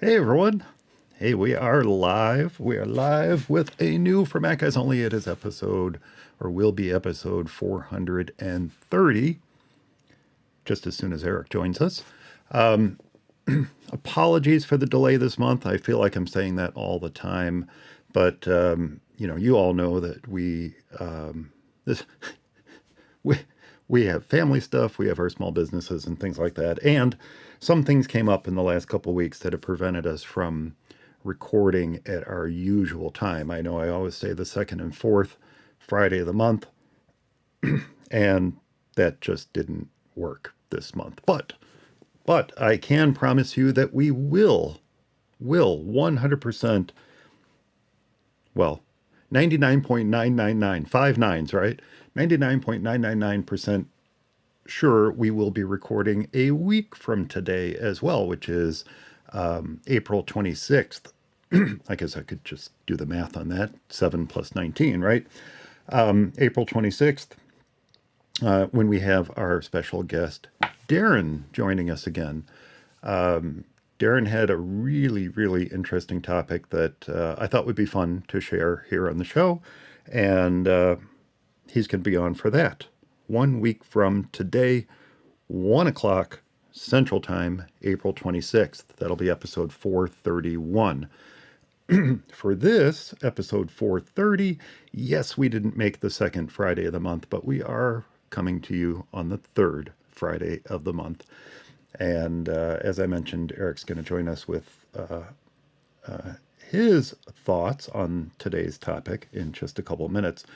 Hey everyone. Hey, we are live. We are live with a new For Mac Guys Only. It is episode, or will be episode 430, just as soon as Eric joins us. Apologies for the delay this month. I feel like I'm saying that all the time, but you all know that we have family stuff, we have our small businesses and things like that, and some things came up in the last couple of weeks that have prevented us from recording at our usual time. I know I always say the second and fourth Friday of the month, and that just didn't work this month. But I can promise you that we will 100%, well, 99.999, 5 nines, right? 99.999% sure we will be recording a week from today as well, which is April 26th. I guess I could just do the math on that. 7 plus 19, right? April 26th, when we have our special guest, Darren, joining us again. Darren had a really, really interesting topic that I thought would be fun to share here on the show, and he's going to be on for that. 1 week from today, 1 o'clock Central Time, April 26th. That'll be episode 431. For this, episode 430, yes, we didn't make the second Friday of the month, but we are coming to you on the third Friday of the month. And as I mentioned, Eric's going to join us with his thoughts on today's topic in just a couple of minutes.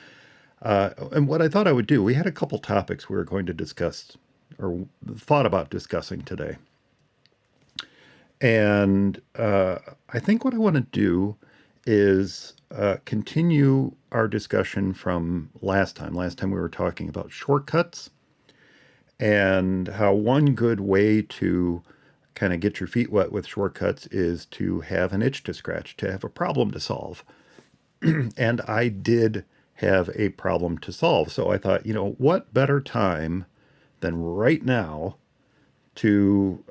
And what I thought I would do, we had a couple topics we were going to discuss, or thought about discussing today. And I think what I want to do is continue our discussion from last time. Last time we were talking about shortcuts and how one good way to kind of get your feet wet with shortcuts is to have an itch to scratch, to have a problem to solve. And I did have a problem to solve. So I thought, what better time than right now to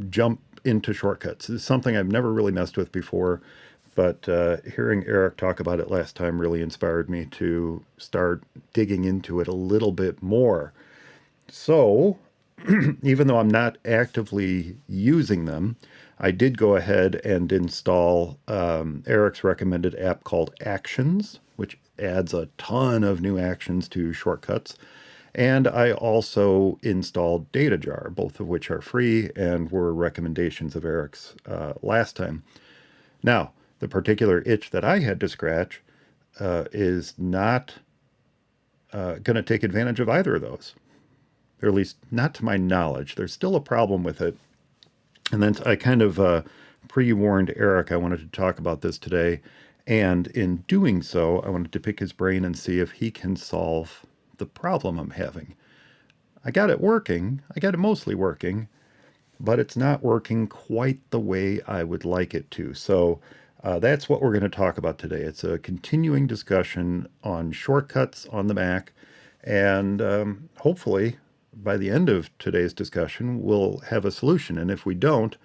jump into shortcuts. It's something I've never really messed with before, but hearing Eric talk about it last time really inspired me to start digging into it a little bit more. So even though I'm not actively using them, I did go ahead and install Eric's recommended app called Actions, which adds a ton of new actions to shortcuts. And I also installed DataJar, both of which are free and were recommendations of Eric's last time. Now, the particular itch that I had to scratch is not going to take advantage of either of those, or at least not to my knowledge. There's still a problem with it. And then I kind of pre-warned Eric I wanted to talk about this today. And in doing so, I wanted to pick his brain and see if he can solve the problem I'm having. I got it working. I got it mostly working, but it's not working quite the way I would like it to. So that's what we're going to talk about today. It's a continuing discussion on shortcuts on the Mac. And hopefully, by the end of today's discussion, we'll have a solution. And if we don't,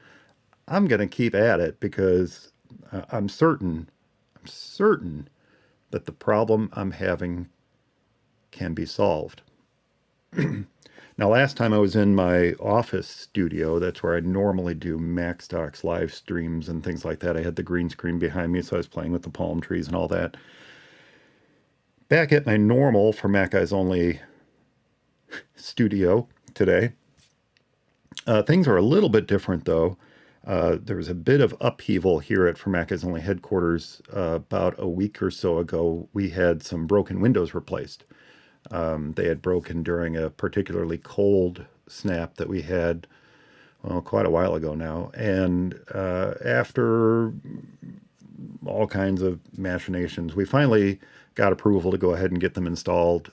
I'm going to keep at it because I'm certain that the problem I'm having can be solved. Now, last time I was in my office studio, that's where I normally do Macstock's live streams and things like that. I had the green screen behind me, so I was playing with the palm trees and all that. Back at my normal, for Mac Guys Only studio today, things are a little bit different, though. There was a bit of upheaval here at For Mac Guys Only headquarters about a week or so ago. We had some broken windows replaced. They had broken during a particularly cold snap that we had, well, quite a while ago now. And after all kinds of machinations, we finally got approval to go ahead and get them installed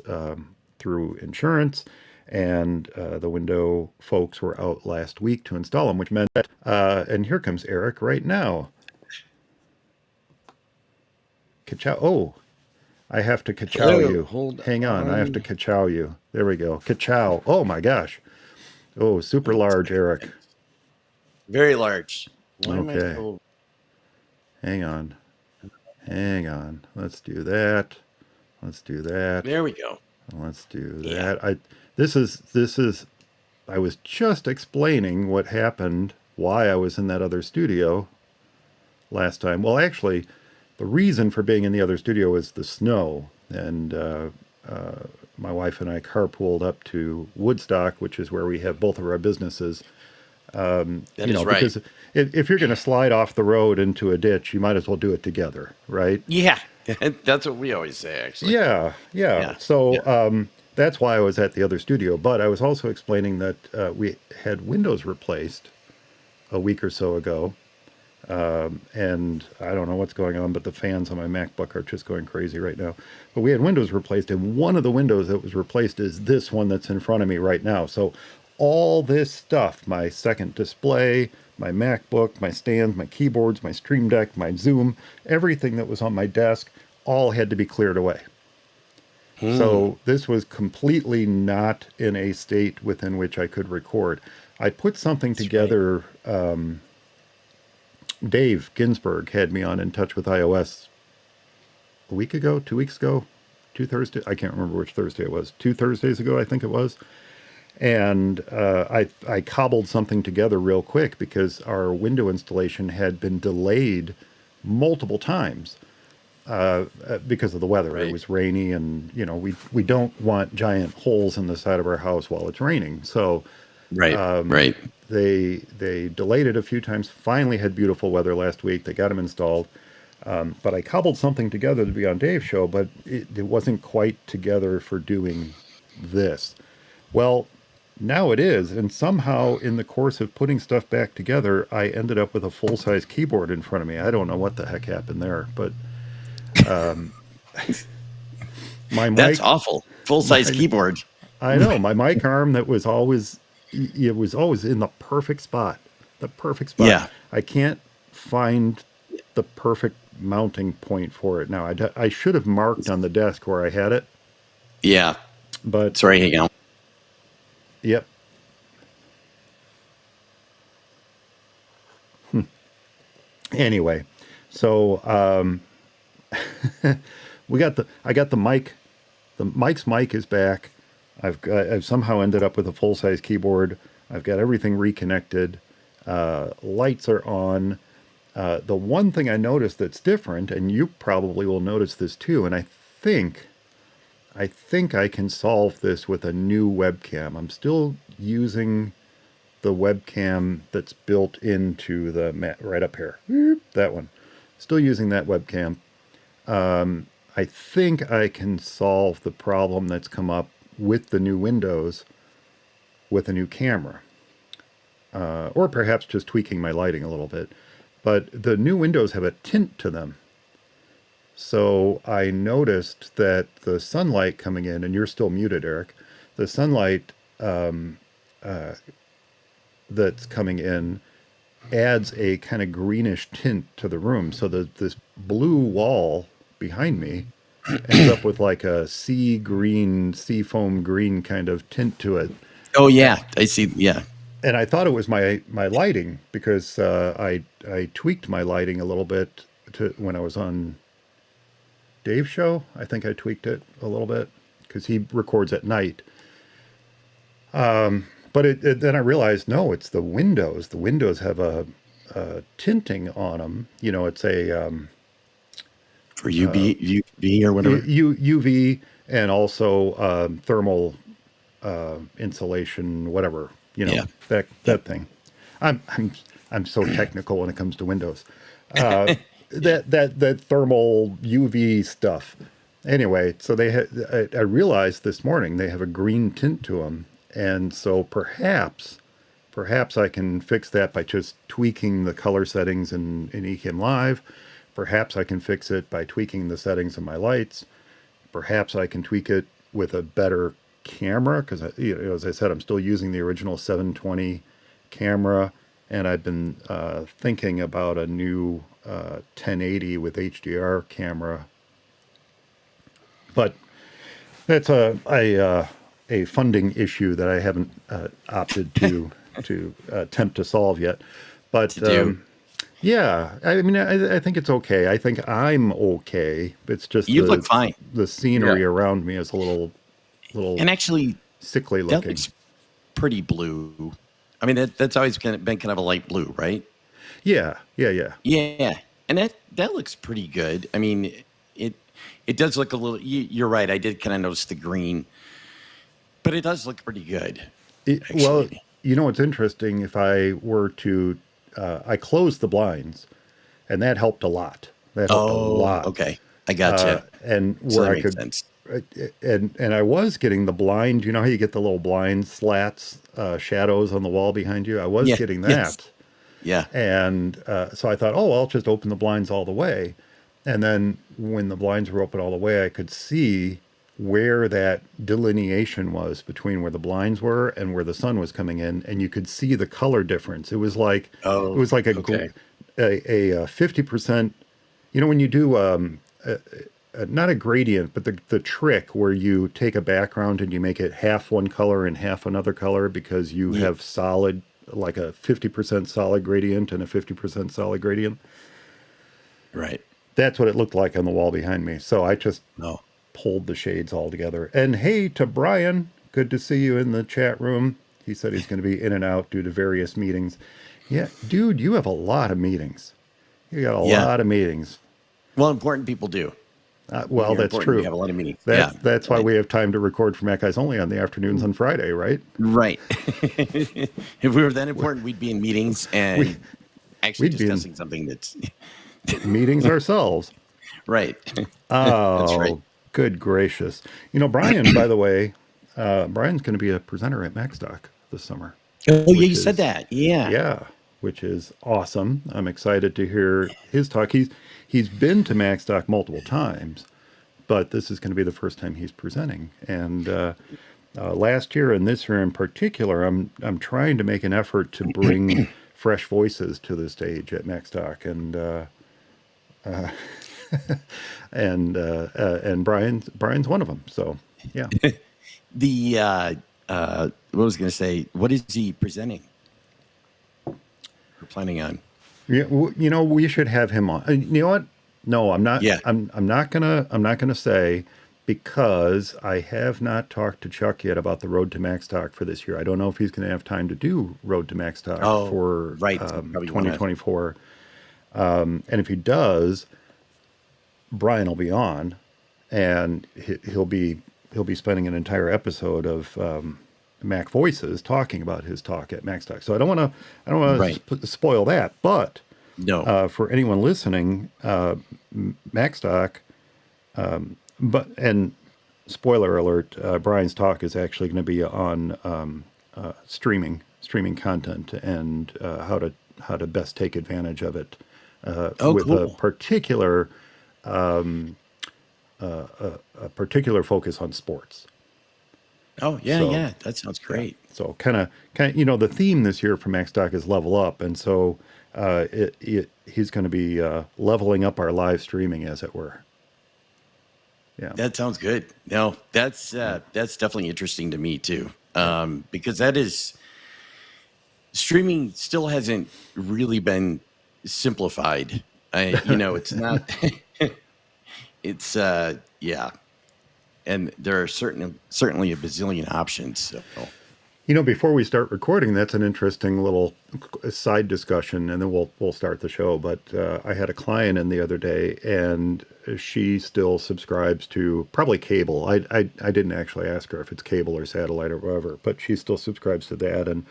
through insurance. And the window folks were out last week to install them, which meant that, and here comes Eric right now. Ka-chow. Oh, I have to ka-chow you. Hang on, I have to ka-chow you. There we go. Ka-chow. Oh my gosh. Oh, super large, Eric. Very large. Okay. Hang on. Let's do that. There we go. Let's do that. This is I was just explaining what happened, why I was in that other studio last time. Well, actually, the reason for being in the other studio was the snow, and my wife and I carpooled up to Woodstock, which is where we have both of our businesses. That is right. Because if you're going to slide off the road into a ditch, you might as well do it together, right? Yeah, that's what we always say, actually. Yeah. So that's why I was at the other studio. But I was also explaining that we had windows replaced a week or so ago. And I don't know what's going on, but the fans on my MacBook are just going crazy right now. But we had windows replaced, and one of the windows that was replaced is this one that's in front of me right now. So all this stuff, my second display, my MacBook, my stand, my keyboards, my Stream Deck, my Zoom, everything that was on my desk, all had to be cleared away. So this was completely not in a state within which I could record. I put something together. Right. Dave Ginsburg had me on In Touch with iOS a week ago, 2 weeks ago, 2 Thursdays. I can't remember which Thursday it was. 2 Thursdays ago, I think it was. And I cobbled something together real quick because our window installation had been delayed multiple times because of the weather. Right. It was rainy, and we don't want giant holes in the side of our house while it's raining. So right. They delayed it a few times. Finally had beautiful weather last week. They got them installed. But I cobbled something together to be on Dave's show, but it wasn't quite together for doing this. Well, now it is, and somehow in the course of putting stuff back together, I ended up with a full-size keyboard in front of me. I don't know what the heck happened there, but my mic... That's awful. Full-size keyboard. I know. My mic arm that was always... It was always in the perfect spot. Yeah. I can't find the perfect mounting point for it now. I should have marked on the desk where I had it. Yeah. But sorry, hang on. Yep. Anyway, so I got the mic. The mic's mic is back. I've somehow ended up with a full-size keyboard. I've got everything reconnected. Lights are on. The one thing I noticed that's different, and you probably will notice this too, and I think I can solve this with a new webcam. I'm still using the webcam that's built into the mat right up here. That one. Still using that webcam. I think I can solve the problem that's come up with the new Windows with a new camera, or perhaps just tweaking my lighting a little bit. But the new Windows have a tint to them. So I noticed that the sunlight coming in, and you're still muted, Eric, the sunlight that's coming in adds a kind of greenish tint to the room. So this blue wall behind me ends up with like a sea green, sea foam green kind of tint to it. Oh yeah, I see. Yeah. And I thought it was my lighting because I tweaked my lighting a little bit when I was on Dave's show. I think I tweaked it a little bit because he records at night. But then I realized, no, it's the windows. The windows have a tinting on them. You know, it's a for UV or whatever. UV and also thermal insulation, whatever. You know, that thing. I'm so technical when it comes to Windows. That thermal UV stuff. Anyway, so I realized this morning they have a green tint to them. And so perhaps I can fix that by just tweaking the color settings in Ecamm Live. Perhaps I can fix it by tweaking the settings of my lights. Perhaps I can tweak it with a better camera because, as I said, I'm still using the original 720 camera, and I've been thinking about a new 1080 with HDR camera. But that's a funding issue that I haven't opted to attempt to solve yet. But yeah, I mean, I think it's okay. I think I'm okay. It's just you look fine. The scenery around me is a little and actually sickly looking. That looks pretty blue. I mean, that's always been kind of a light blue, right? Yeah. And that looks pretty good. I mean, it does look a little. You're right. I did kind of notice the green. But it does look pretty good. Well, you know, it's interesting. If I were to, I closed the blinds, and that helped a lot. That helped a lot. Okay, I gotcha. And so where that I could, sense. And I was getting the blind. You know how you get the little blind slats, shadows on the wall behind you. I was getting that. Yes. Yeah. And so I thought, I'll just open the blinds all the way. And then when the blinds were open all the way, I could see where that delineation was between where the blinds were and where the sun was coming in, and you could see the color difference. It was like a 50%. You know, when you do not a gradient, but the trick where you take a background and you make it half one color and half another color because you have solid, like a 50% solid gradient and a 50% solid gradient. Right. That's what it looked like on the wall behind me. So I just pulled the shades all together. And hey to Brian, good to see you in the chat room. He said he's going to be in and out due to various meetings. Yeah, dude, you have a lot of meetings. You got a lot of meetings. Well, important people do. Well, that's true. We have a lot of meetings. That's why we have time to record for Mac Guys Only on the afternoons on Friday, right? Right. If we were that important, we'd be in meetings and actually discussing something that's meetings ourselves. Right. Oh, that's right. Good gracious. You know, Brian, by the way, Brian's going to be a presenter at Macstock this summer. Oh, yeah, you said that. Yeah. Yeah, which is awesome. I'm excited to hear his talk. He's been to Macstock multiple times, but this is going to be the first time he's presenting. And last year and this year in particular, I'm trying to make an effort to bring fresh voices to the stage at Macstock, and Brian's one of them. So yeah. What was I going to say? What is he presenting? We're planning on. Yeah, you know, we should have him on. You know what? No, I'm not. Yeah. I'm not gonna say, because I have not talked to Chuck yet about the Road to Macstock for this year. I don't know if he's going to have time to do Road to Macstock for 2024. And if he does, Brian will be on, and he'll be spending an entire episode of Mac Voices talking about his talk at Macstock. So I don't want to spoil that, but No. For anyone listening, Macstock, but and spoiler alert, Brian's talk is actually going to be on streaming content and how to best take advantage of it, Oh, with cool. a particular focus on sports. Oh, yeah, So yeah. That sounds yeah, great. so kind of, the theme this year for Macstock is level up, and so he's going to be leveling up our live streaming, as it were. Yeah. That sounds good. No, that's definitely interesting to me too. Yep. Because that is streaming still hasn't really been simplified. It's not. It's yeah, and there are certainly a bazillion options. So Before we start recording, that's an interesting little side discussion, and then we'll start the show. But I had a client in the other day, and she still subscribes to probably cable. I didn't actually ask her if it's cable or satellite or whatever, but she still subscribes to that. And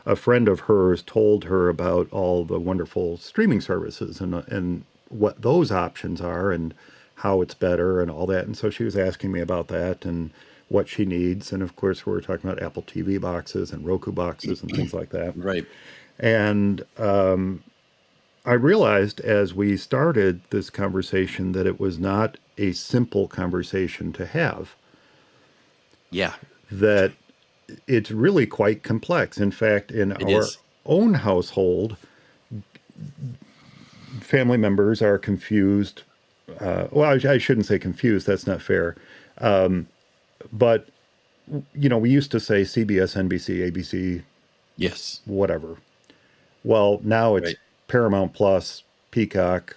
a friend of hers told her about all the wonderful streaming services and what those options are and how it's better and all that. And so she was asking me about that and what she needs. And of course, we were talking about Apple TV boxes and Roku boxes and things like that. right, And I realized as we started this conversation that it was not a simple conversation to have, yeah, that it's really quite complex. In fact, in it our is. own household, family members are confused. Well, I shouldn't say confused, that's not fair. But, we used to say CBS, NBC, ABC, Yes, whatever. Well, now it's right, Paramount Plus, Peacock,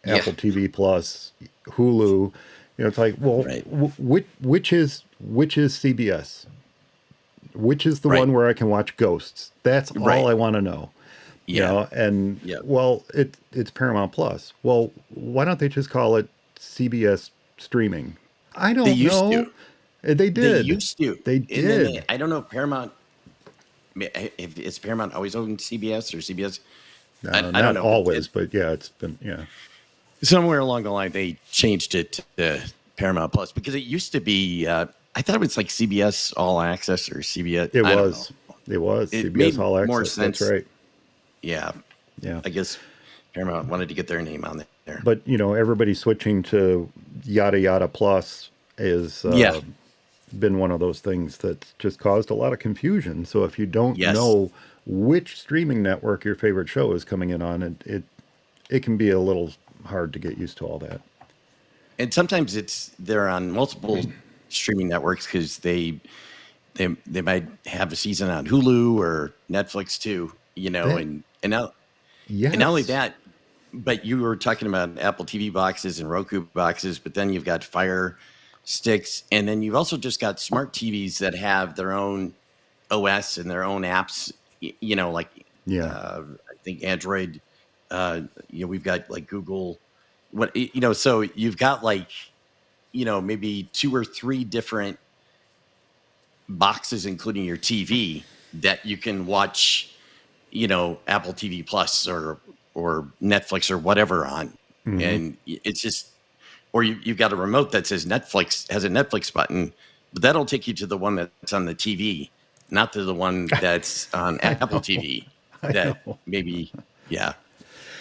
yeah, Apple TV Plus, Hulu. It's like, well, right, which is CBS? Which is the right, one where I can watch Ghosts? That's all right. I want to know. Yeah, And yeah. well, it's Paramount Plus. Well, why don't they just call it CBS streaming? I They don't used know. to. They They did. used to, They and then did. I don't know if Paramount. If it's Paramount always owned CBS or CBS, I don't Not know, but always, but yeah, it's been, yeah. somewhere along the line they changed it to Paramount Plus because it used to be. I thought it was like CBS All Access or CBS. It I don't know. was. It was It CBS made All more Access. That's sense. right. Yeah, Yeah. I guess Paramount wanted to get their name on there. But everybody switching to yada yada plus is Yeah. been one of those things that's just caused a lot of confusion. So if you don't Yes. know which streaming network your favorite show is coming in on, it can be a little hard to get used to all that. And sometimes they're on multiple streaming networks because they might have a season on Hulu or Netflix too. That And now and not only yes, that, but you were talking about Apple TV boxes and Roku boxes, but then you've got Fire Sticks, and then you've also just got smart TVs that have their own OS and their own apps. Like yeah, I think Android. We've got like Google. So you've got like maybe two or three different boxes, including your TV, that you can watch Apple TV Plus or Netflix or whatever on, hmm, and it's just or you've got a remote that says Netflix has a Netflix button, but that'll take you to the one that's on the TV, not to the one that's on I Apple know, TV. I That know. maybe, yeah,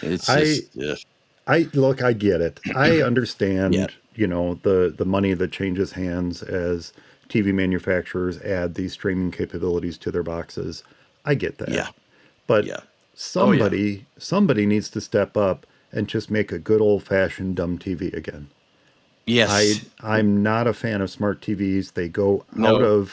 it's I just I look, I get it. I yeah, understand, the money that changes hands as TV manufacturers add these streaming capabilities to their boxes. I get that. yeah, But yeah. Oh yeah, somebody needs to step up and just make a good old-fashioned dumb TV again. yes, I'm not a fan of smart TVs. no,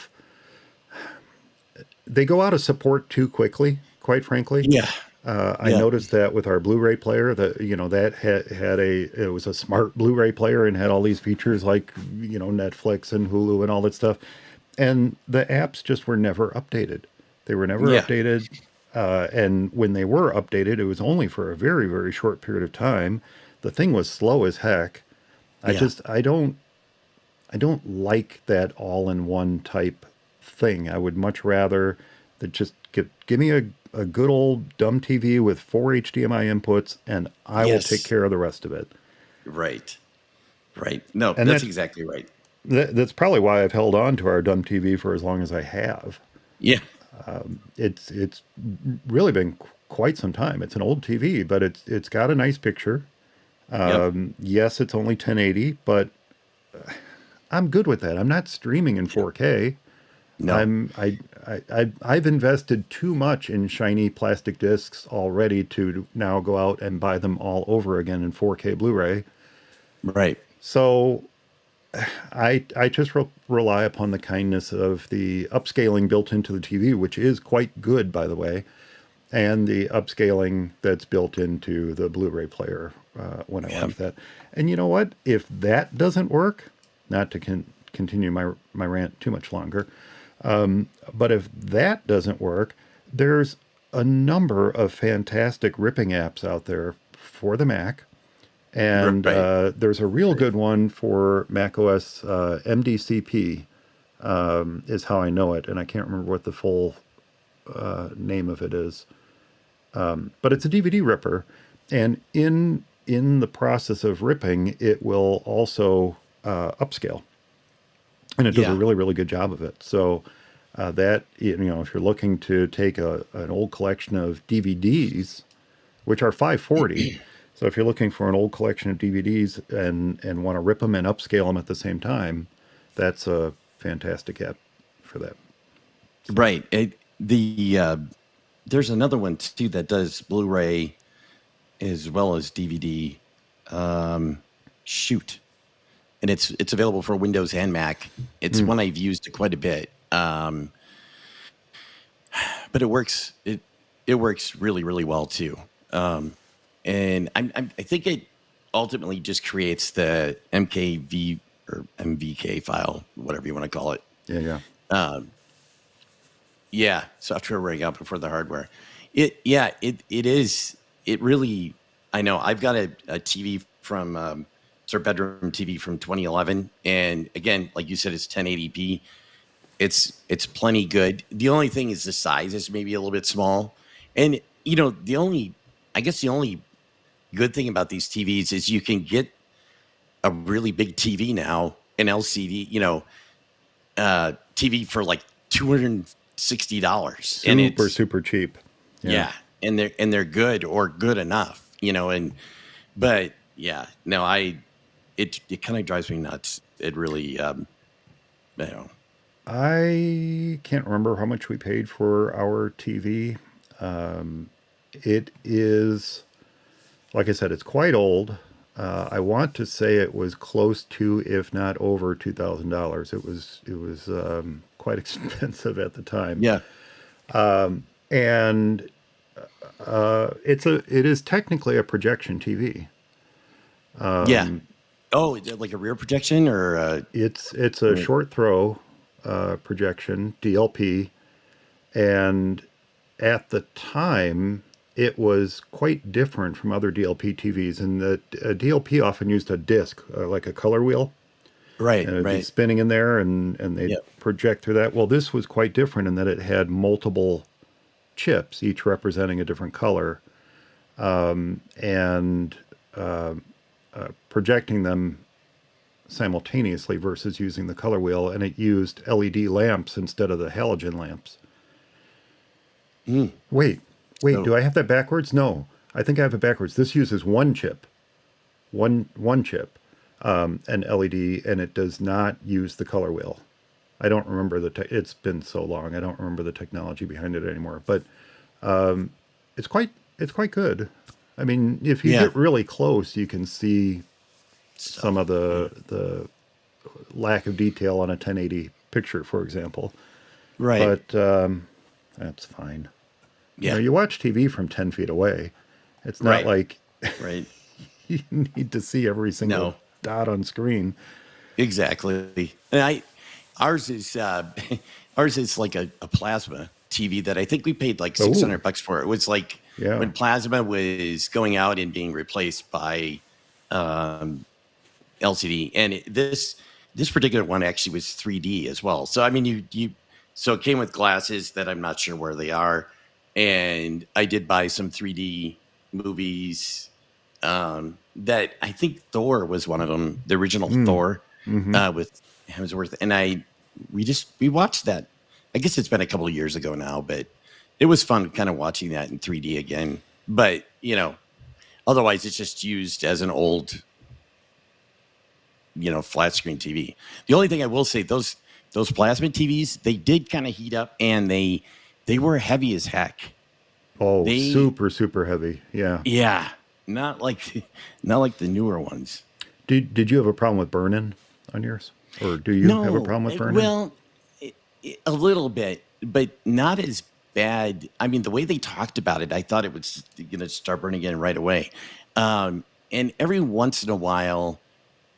They go out of support too quickly, quite frankly. yeah, I yeah, noticed that with our Blu-ray player, that that it was a smart Blu-ray player and had all these features like Netflix and Hulu and all that stuff, and the apps just were never updated. They were never yeah, updated, and when they were updated, it was only for a very very short period of time. The thing was slow as heck. I yeah, just I don't like that all-in-one type thing. I would much rather That just give me a good old dumb TV with 4 HDMI inputs, and I will take Yes. care of the rest of it. Right. Right. No, And that's exactly right. that's probably why I've held on to our dumb TV for as long as I have. Yeah. It's really been quite some time. It's an old TV, but it's got a nice picture. Yep. Yes, it's only 1080, but I'm good with that. I'm not streaming in Yep. 4K. No. I've invested too much in shiny plastic discs already to now go out and buy them all over again in 4K Blu-ray. Right. So I just rely upon the kindness of the upscaling built into the TV, which is quite good, by the way, and the upscaling that's built into the Blu-ray player when I Yeah. watch that. And you know what? If that doesn't work, not to continue my rant too much longer, but if that doesn't work, there's a number of fantastic ripping apps out there for the Mac. And Right. there's a real good one for Mac OS. MDCP is how I know it, and I can't remember what the full name of it is. But it's a DVD ripper, and in the process of ripping, it will also upscale, and it does a Yeah. really good job of it. So that, you know, if you're looking to take an old collection of DVDs, which are 540. So if you're looking for an old collection of DVDs and want to rip them and upscale them at the same time, that's a fantastic app for that. Right. There's another one too that does Blu-ray as well as DVD. Shoot, and it's available for Windows and Mac. It's one I've used quite a bit. But it works. It works really well too. And I think it ultimately just creates the MKV or MVK file, whatever you want to call it. Yeah. Yeah, software running out before the hardware. It is. It really. I know. I've got a TV from it's our bedroom TV from 2011, and again, like you said, it's 1080p. It's plenty good. The only thing is the size is maybe a little bit small, and you know I guess the only good thing about these TVs is you can get a really big TV now, an LCD, TV for like $260, and it's Super cheap. yeah, and they're good or good enough, but yeah, no, it kind of drives me nuts. It really, I can't remember how much we paid for our TV. It is, like I said, it's quite old. I want to say it was close to, if not over, $2,000. It was quite expensive at the time. yeah, And it is technically a projection TV. yeah. Oh, is it like a rear projection or It's a short throw projection DLP, and at the time it was quite different from other DLP TVs. And the DLP often used a disc, like a color wheel, right, and it'd be right, spinning in there, and they'd Yep. project through that. Well, this was quite different in that it had multiple chips, each representing a different color, and projecting them simultaneously versus using the color wheel, and it used LED lamps instead of the halogen lamps. Wait, So- do I have that backwards? No, I think I have it backwards. This uses one chip, one chip, an LED, and it does not use the color wheel. I don't remember it's been so long. I don't remember the technology behind it anymore, but it's quite good. I mean, if you Yeah. get really close, you can see some of the lack of detail on a 1080 picture, for example. right, But that's fine. yeah, You watch TV from 10 feet away. It's not Right. like right, you need to see every single No. dot on screen. exactly. And ours is ours is like a plasma TV that I think we paid like $600 for. It was like Yeah. when plasma was going out and being replaced by LCD, and this particular one actually was 3D as well. So I mean, So it came with glasses that I'm not sure where they are. And I did buy some 3D movies. That I think Thor was one of them, the original Thor, Mm-hmm. with Hemsworth. And we watched that. I guess it's been a couple of years ago now, but it was fun kind of watching that in 3D again. But, otherwise it's just used as an old, flat screen TV. The only thing I will say, those plasma TVs, they did kind of heat up, and they were heavy as heck. Oh, They super, super heavy. Yeah. Yeah, not like not like the newer ones. Did you have a problem with burn-in on yours? Or do you have a No, problem with burn-in? well, a little bit, but not as bad. I mean, the way they talked about it, I thought it was going to start burning in right away. And every once in a while,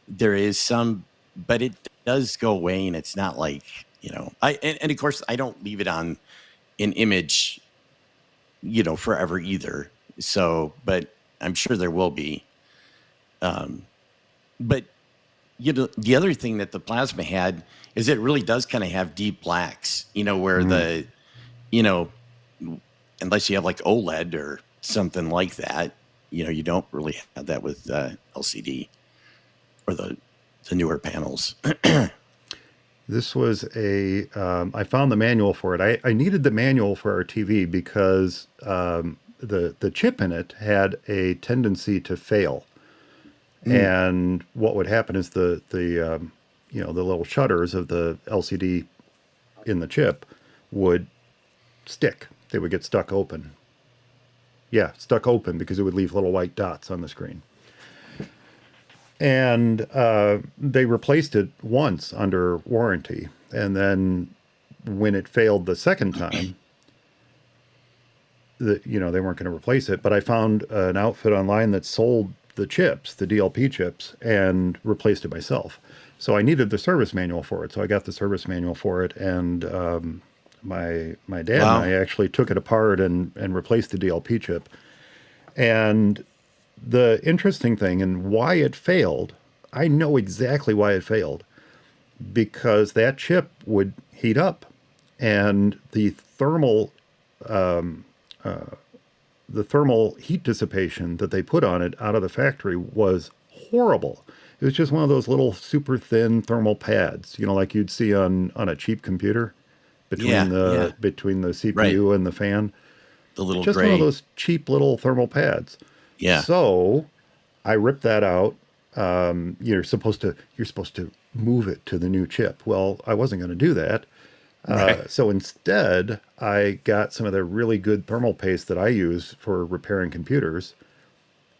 there is some, but it does go away, and it's not like, and of course, I don't leave it on an image, forever either. So, but I'm sure there will be. But the other thing that the plasma had is it really does kind of have deep blacks, where you know, unless you have like OLED or something like that, you don't really have that with LCD or the newer panels. This was I found the manual for it. I needed the manual for our TV because the chip in it had a tendency to fail. And what would happen is the little shutters of the LCD in the chip would stick. They would get stuck open. Yeah, stuck open because it would leave little white dots on the screen. And they replaced it once under warranty. And then when it failed the second time, they weren't going to replace it. But I found an outfit online that sold the chips, the DLP chips, and replaced it myself. So I needed the service manual for it. So I got the service manual for it, and my dad Wow. and I actually took it apart and replaced the DLP chip. And the interesting thing and why it failed, I know exactly why it failed, because that chip would heat up, and the thermal heat dissipation that they put on it out of the factory was horrible. It was just one of those little super thin thermal pads, like you'd see on a cheap computer between the CPU Right. and the fan. The little Just gray. one of those cheap little thermal pads. Yeah. So I ripped that out. You're supposed to move it to the new chip. Well, I wasn't going to do that. Right. So instead, I got some of the really good thermal paste that I use for repairing computers,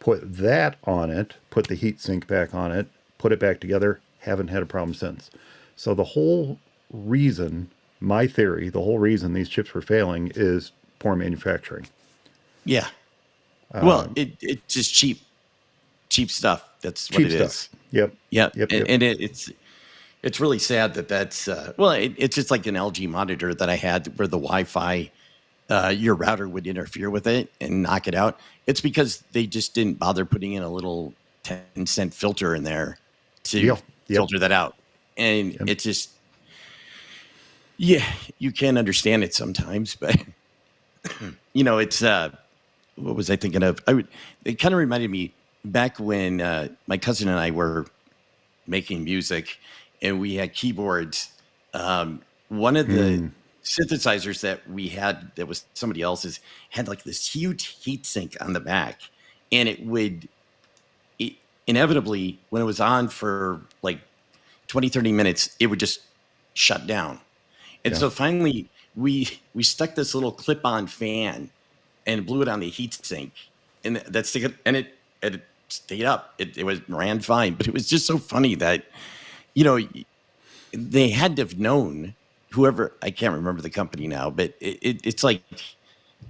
put that on it, put the heat sink back on it, put it back together. Haven't had a problem since. So the whole reason, my theory, the whole reason these chips were failing is poor manufacturing. Yeah. Well, it's just cheap stuff. That's what Cheap it stuff. is. Yep. Yeah. Yep. And it's really sad that's it's just like an LG monitor that I had where the Wi-Fi, your router would interfere with it and knock it out. It's because they just didn't bother putting in a little 10-cent filter in there to Yep. filter that out. And it's just, yeah, you can't understand it sometimes, but it's, what was I thinking of? It kind of reminded me back when my cousin and I were making music and we had keyboards. One of the synthesizers that we had that was somebody else's had like this huge heat sink on the back, and inevitably when it was on for like 20-30 minutes, it would just shut down. And so finally we stuck this little clip-on fan and blew it on the heat sink, and it stayed up. It ran fine, but it was just so funny that they had to have known, whoever, I can't remember the company now, but it's like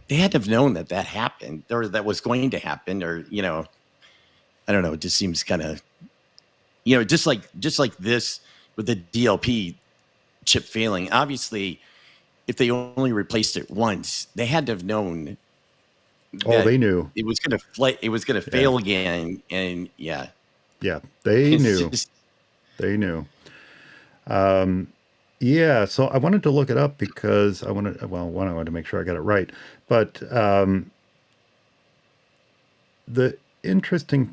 they had to have known that happened, or that was going to happen, or I don't know. It just seems kind of just like this with the DLP chip failing. Obviously, if they only replaced it once, they had to have known. Oh, they knew it was going to It was going to fail again, and they knew. They knew. Yeah, so I wanted to look it up because one, I wanted to make sure I got it right. But the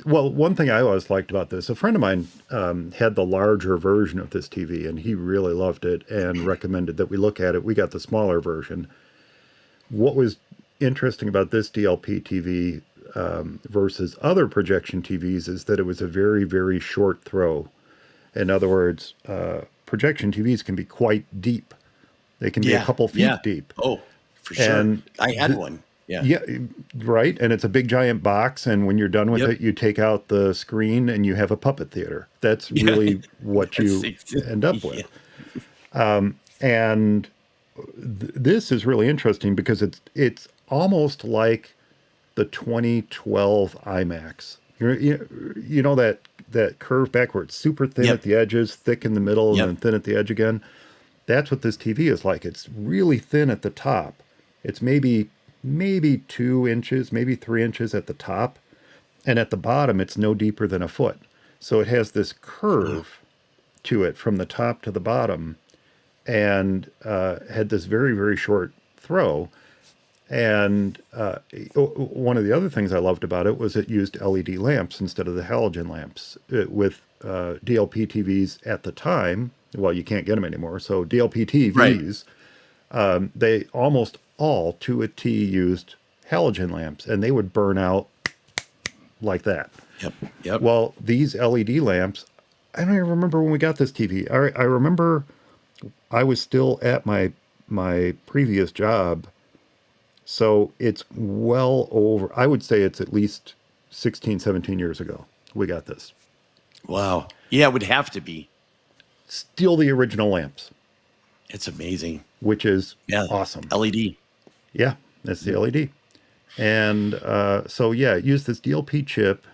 one thing I always liked about this, a friend of mine had the larger version of this TV, and he really loved it and recommended that we look at it. We got the smaller version. What was interesting about this DLP TV versus other projection TVs is that it was a very, very short throw. In other words, projection TVs can be quite deep. They can be a Yeah, couple yeah. feet deep. Oh, for sure. And I had one. Yeah. yeah, right. And it's a big giant box. And when you're done with Yep. it, you take out the screen and you have a puppet theater. That's Yeah. really what That's you end up yeah. with. And this is really interesting because it's almost like the 2012 IMAX. You know that curve back where it's super thin Yep. at the edges, thick in the middle, and Yep. then thin at the edge again. That's what this TV is like. It's really thin at the top. It's maybe 2 inches, maybe 3 inches at the top, and at the bottom it's no deeper than a foot. So it has this curve to it from the top to the bottom, and had this very, very short throw. And one of the other things I loved about it was it used LED lamps instead of the halogen lamps. With DLP TVs at the time, well, you can't get them anymore. So DLP Right. TVs, they almost all to a T used halogen lamps, and they would burn out like that. Yep. Yep. Well, these LED lamps, I don't even remember when we got this TV. I remember I was still at my previous job. So it's well over, I would say it's at least 16, 17 years ago. We got this. Wow. Yeah, it would have to be. Still the original lamps, It's amazing. which is Yeah. awesome. LED. Yeah, that's the LED. And so, yeah, use this DLP chip,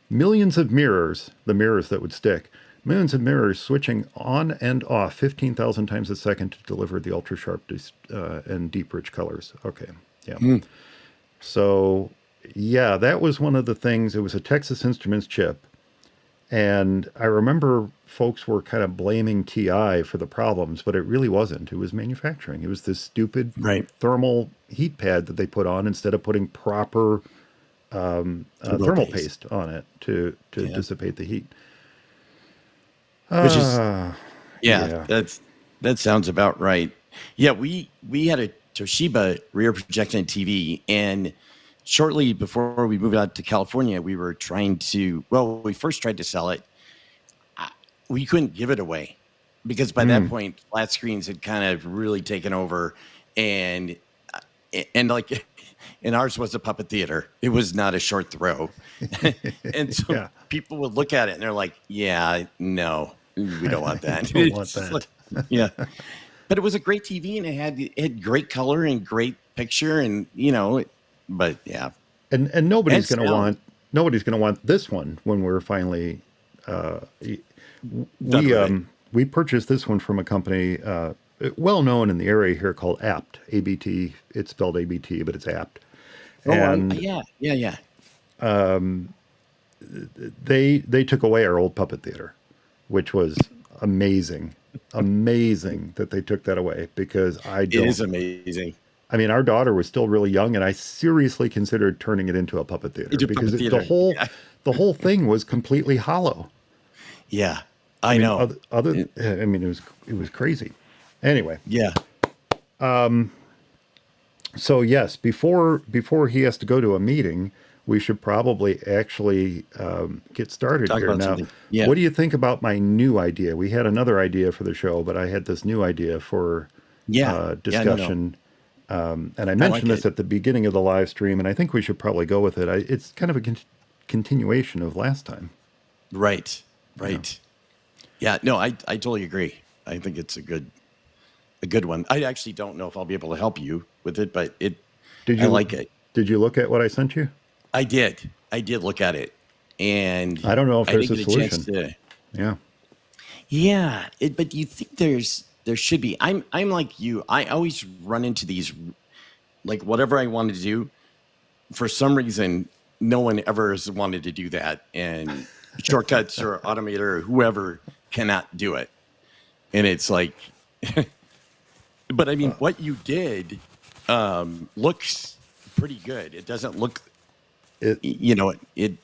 millions of mirrors, the mirrors that would stick, millions of mirrors switching on and off 15,000 times a second to deliver the ultra sharp and deep rich colors. Okay, yeah. So, yeah, that was one of the things. It was a Texas Instruments chip. And I remember folks were kind of blaming TI for the problems, but it really wasn't. It was manufacturing. It was this stupid Right. thermal heat pad that they put on instead of putting proper thermal paste on it to Yeah. dissipate the heat. Which is Ah, yeah, yeah. that sounds about right. Yeah, we had a Toshiba rear projection TV, and shortly before we moved out to California, we were trying to. Well, we first tried to sell it. We couldn't give it away because by that point, flat screens had kind of really taken over, and like, and ours was a puppet theater. It was not a short throw, and so Yeah. people would look at it and they're like, "Yeah, no, we don't want that." Don't want It's just that. yeah, but it was a great TV and it had great color and great picture and but yeah, And nobody's and going to sound. want this one when we're finally uh, Done we with it. we purchased this one from a company well known in the area here called Apt, ABT. It's spelled ABT, but it's Apt. Oh, And yeah. they took away our old puppet theater, which was amazing. Amazing that they took that away because It is amazing. I mean, our daughter was still really young, and I seriously considered turning it into a puppet theater It's a because puppet the theater. whole Yeah, the whole thing was completely hollow. yeah, I I mean, know. I mean, it was crazy. Anyway, Yeah, so yes, before he has to go to a meeting, we should probably actually get started talk here about now. something. Yeah, What do you think about my new idea? We had another idea for the show, but I had this new idea for yeah. No, no. discussion. And I I like mentioned this it. at the beginning of the live stream, and I think we should probably go with it. It's kind of a continuation of last time. Right, right. Yeah, no, I totally agree. I think it's a good one. I actually don't know if I'll be able to help you with it, but Did I you like it. did you look at what I sent you? I did look at it, and I don't know if I there's didn't a get a chance solution. to. Yeah. Yeah, but do you think there should be? I'm like you. I always run into these, like whatever I want to do, for some reason, no one ever has wanted to do that, and shortcuts or automator or whoever cannot do it. And it's like, but I mean, what you did looks pretty good. It doesn't look, It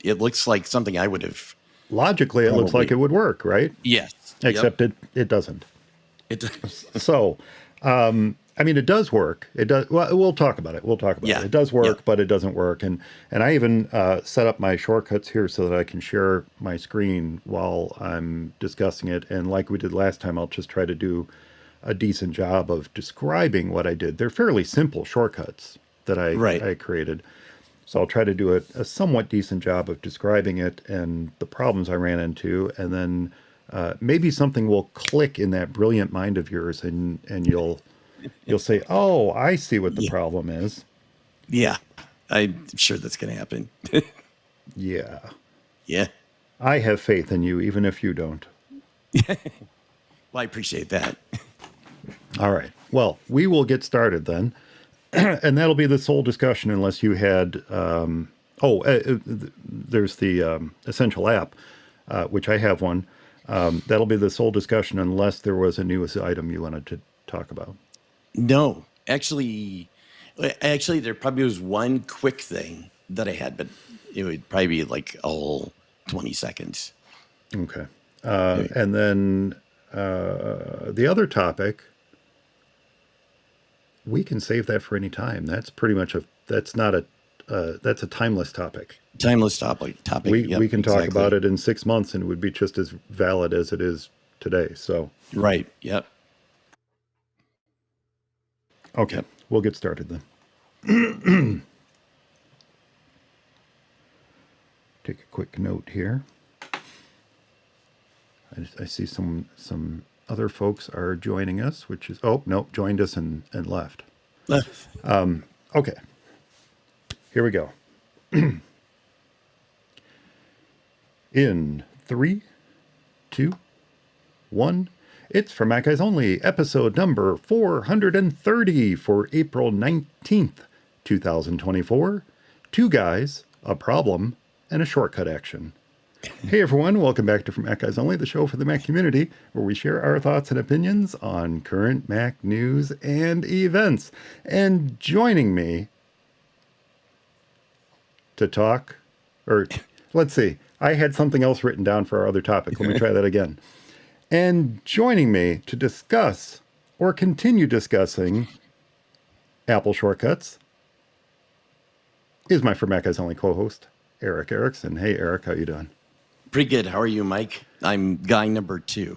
it looks like something I would have logically, it looks like it probably. would work, right? Yes. Yep. Except it doesn't. It. So, I mean, it does work. It does. Well, we'll talk about it. We'll talk about Yeah. it. It does work, Yep. but it doesn't work. And I even set up my shortcuts here so that I can share my screen while I'm discussing it. And like we did last time, I'll just try to do a decent job of describing what I did. They're fairly simple shortcuts that Right. I created. So I'll try to do a somewhat decent job of describing it and the problems I ran into, and then maybe something will click in that brilliant mind of yours, and you'll say, "Oh, I see what the Yeah. problem is." Yeah. I'm sure that's going to happen. Yeah, Yeah. I have faith in you, even if you don't. Well, I appreciate that. All right. Well, we will get started then, and that'll be the sole discussion, unless you had. There's the essential app, which I have one. That'll be the sole discussion unless there was a newest item you wanted to talk about. No, actually, there probably was one quick thing that I had, but it would probably be like a whole 20 seconds. Okay. And then the other topic, we can save that for any time. That's pretty much that's not a, that's a timeless topic. Timeless topic. Yep, We can talk exactly. about it in 6 months and it would be just as valid as it is today. So, Right. Yep. okay, Yep. we'll get started then. Take a quick note here. I see some other folks are joining us, which is, oh, no, joined us and left. Okay, here we go. In 3, 2, 1. It's for Mac Guys Only, episode number 430 for April 19th, 2024. 2 guys, a problem, and a shortcut action. Hey everyone, welcome back to From Mac Guys Only, the show for the Mac community, where we share our thoughts and opinions on current Mac news and events. And joining me to talk, or let's see, I had something else written down for our other topic. Let me try that again. And joining me to discuss or continue discussing Apple shortcuts is my For Mac Guys Only co-host, Eric Erickson. Hey Eric, how you doing? Pretty good. How are you, Mike? I'm guy number 2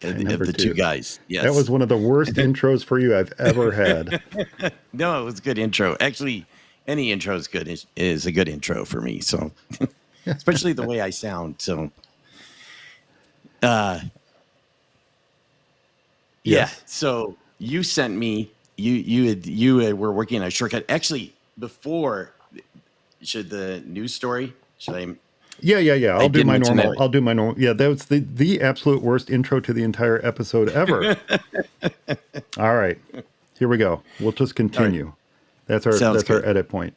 of number the 2. 2 guys. Yes. That was one of the worst intros for you I've ever had. No, it was a good intro. Actually, any intro is good. Is a good intro for me. So, especially the way I sound. So, yeah. Yes. So you sent me. You were working on a shortcut. Actually, before, should the news story? Should I? Yeah. I'll do did my mention normal. that. I'll do my normal. Yeah, that was the absolute worst intro to the entire episode ever. All right, here we go. We'll just continue. That's our Sounds our good. edit point.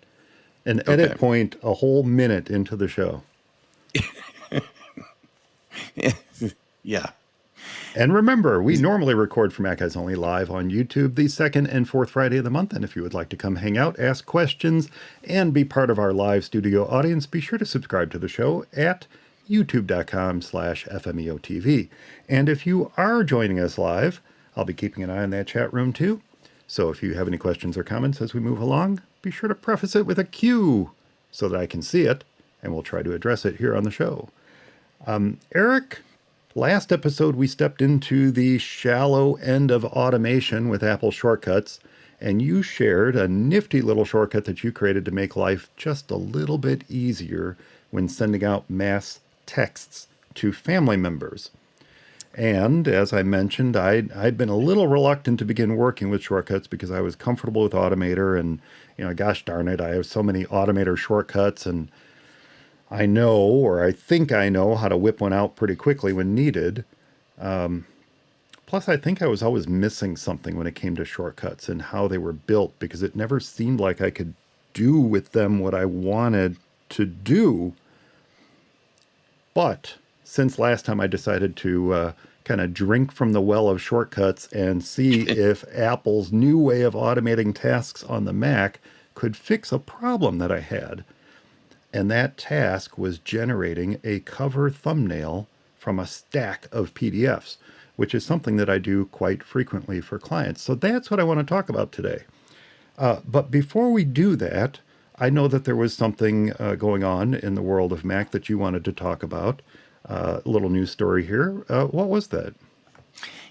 An edit point a whole minute into the show. Yeah. And remember, we normally record for Mac Guys Only live on YouTube the second and fourth Friday of the month. And if you would like to come hang out, ask questions, and be part of our live studio audience, be sure to subscribe to the show at youtube.com/FMEOTV. And if you are joining us live, I'll be keeping an eye on that chat room too. So if you have any questions or comments as we move along, be sure to preface it with a Q so that I can see it, and we'll try to address it here on the show. Eric, last episode we stepped into the shallow end of automation with Apple shortcuts, and you shared a nifty little shortcut that you created to make life just a little bit easier when sending out mass texts to family members. And as I mentioned, I'd been a little reluctant to begin working with shortcuts because I was comfortable with Automator, and gosh darn it, I have so many Automator shortcuts, and I know, or I think I know, how to whip one out pretty quickly when needed. Plus, I think I was always missing something when it came to shortcuts and how they were built, because it never seemed like I could do with them what I wanted to do. But since last time I decided to kind of drink from the well of shortcuts and see if Apple's new way of automating tasks on the Mac could fix a problem that I had. And that task was generating a cover thumbnail from a stack of PDFs, which is something that I do quite frequently for clients. So that's what I want to talk about today. But before we do that, I know that there was something going on in the world of Mac that you wanted to talk about. A little news story here. What was that?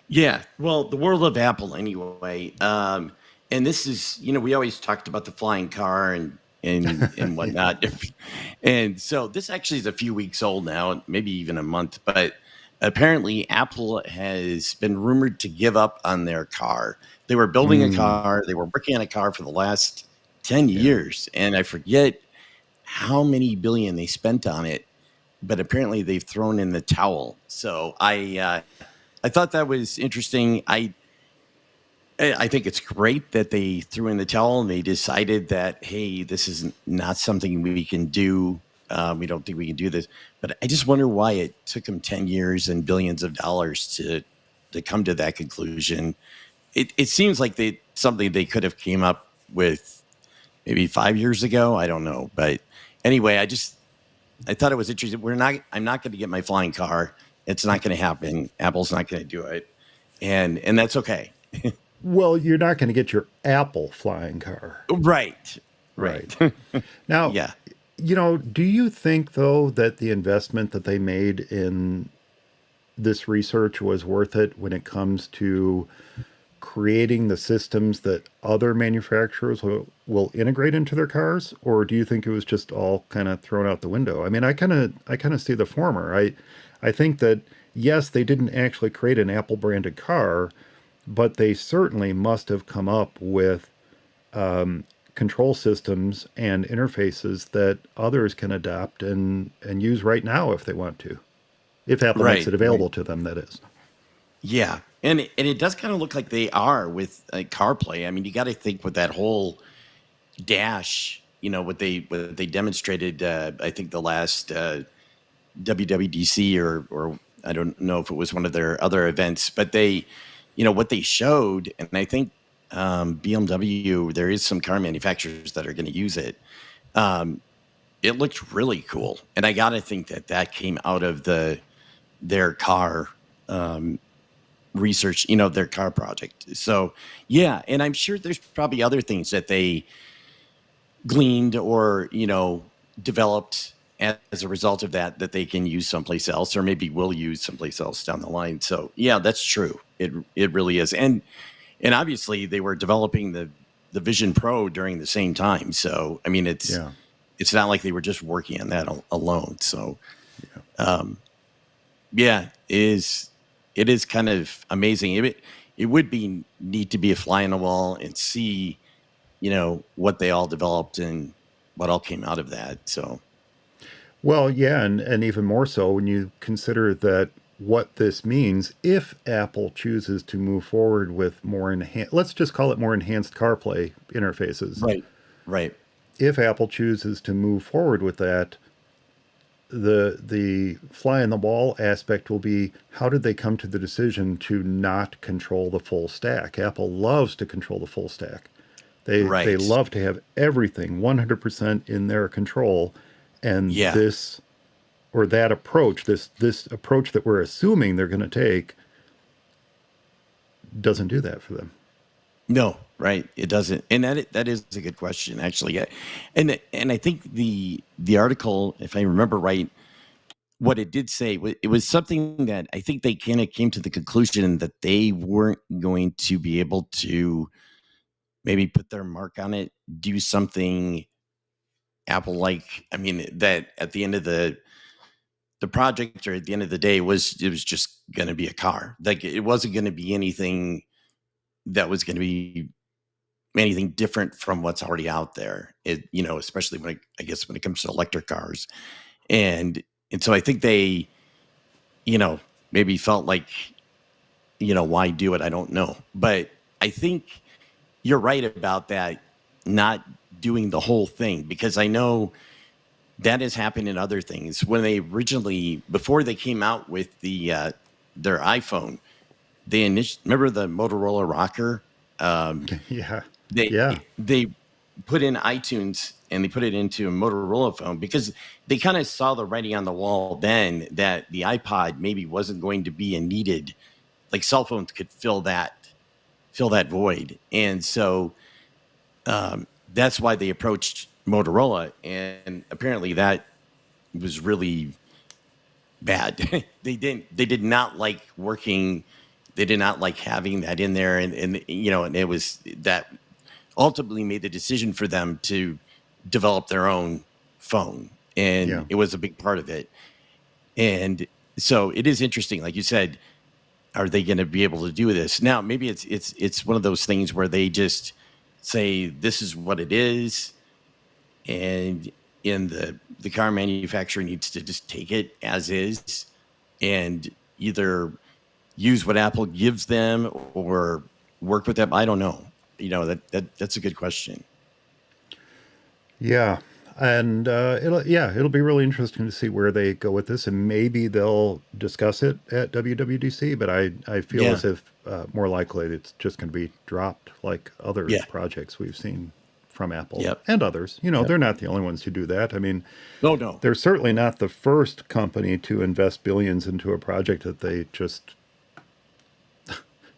Yeah, well, the world of Apple anyway. And this is, we always talked about the flying car and whatnot. And so this actually is a few weeks old now, maybe even a month. But apparently, Apple has been rumored to give up on their car. They were building a car. They were working on a car for the last 10 years, and I forget how many billion they spent on it. But apparently, they've thrown in the towel. So I thought that was interesting. I think it's great that they threw in the towel and they decided that, hey, this is not something we can do. We don't think we can do this. But I just wonder why it took them 10 years and billions of dollars to come to that conclusion. It seems like something they could have came up with maybe 5 years ago. I don't know. But anyway, I thought it was interesting. I'm not going to get my flying car. It's not going to happen. Apple's not going to do it. And that's okay. Well, you're not going to get your Apple flying car. Right. Now, Yeah. Do you think, though, that the investment that they made in this research was worth it when it comes to creating the systems that other manufacturers will integrate into their cars? Or do you think it was just all kind of thrown out the window? I mean, I kind of see the former. I think that, yes, they didn't actually create an Apple branded car, but they certainly must have come up with control systems and interfaces that others can adopt and use right now if they want to. If Apple makes it available to them, that is. Yeah. And it does kind of look like they are with CarPlay. I mean, you got to think with that whole dash, what they demonstrated, I think the last WWDC or I don't know if it was one of their other events, but they, what they showed, and I think BMW, there is some car manufacturers that are going to use it. It looked really cool, and I got to think that came out of their car research, their car project. So yeah, and I'm sure there's probably other things that they gleaned or developed as a result of that they can use someplace else, or maybe will use someplace else down the line. So yeah, that's true. It really is. And obviously they were developing the Vision Pro during the same time. So, I mean, it's not like they were just working on that alone. So, it is kind of amazing. It would be neat to be a fly on the wall and see, what they all developed and what all came out of that. So, well, yeah, and even more so when you consider that what this means if Apple chooses to move forward with more let's just call it more enhanced CarPlay interfaces. Right. If Apple chooses to move forward with that, the fly on the wall aspect will be, how did they come to the decision to not control the full stack? Apple loves to control the full stack. They love to have everything 100% in their control. And this or that approach, this approach that we're assuming they're going to take, doesn't do that for them. No, right. It doesn't. And that is a good question, actually. Yeah. And I think the article, if I remember right, what it did say, it was something that I think they kind of came to the conclusion that they weren't going to be able to maybe put their mark on it, do something Apple-like. I mean, that at the end of the project, or at the end of the day, it was just going to be a car. Like, it wasn't going to be anything that was going to be anything different from what's already out there. Especially when it comes to electric cars, and so I think they, maybe felt like, why do it? I don't know, but I think you're right about that, not doing the whole thing, because I know that has happened in other things when they originally, before they came out with the their iPhone. Remember the Motorola Rocker? Yeah. They Yeah. they put in iTunes and they put it into a Motorola phone because they kind of saw the writing on the wall then that the iPod maybe wasn't going to be a needed, like cell phones could fill that void. And so that's why they approached Motorola, and apparently that was really bad. They did not like working. They did not like having that in there, and and it was that ultimately made the decision for them to develop their own phone, Yeah. and it was a big part of it. And so it is interesting, like you said, are they going to be able to do this now? Maybe it's one of those things where they just say this is what it is, and in the car manufacturer needs to just take it as is and either use what Apple gives them or work with them. I don't know. That's a good question. Yeah. And it'll be really interesting to see where they go with this, and maybe they'll discuss it at WWDC. But I feel Yeah. as if more likely it's just going to be dropped, like other Yeah. projects we've seen from Apple Yep. and others. Yep. They're not the only ones who do that. I mean, Oh no. they're certainly not the first company to invest billions into a project that they just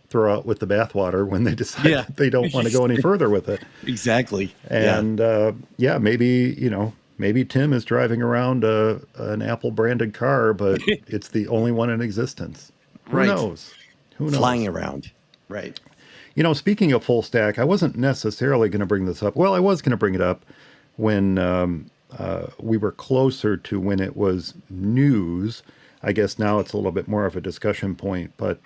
throw out with the bathwater when they decide Yeah. that they don't want to go any further with it. Exactly. Yeah. And yeah, maybe Tim is driving around an Apple branded car, but it's the only one in existence. Who Right. knows? Who Flying knows? around. Right. Speaking of full stack, I wasn't necessarily going to bring this up. Well, I was going to bring it up when we were closer to when it was news. I guess now it's a little bit more of a discussion point, but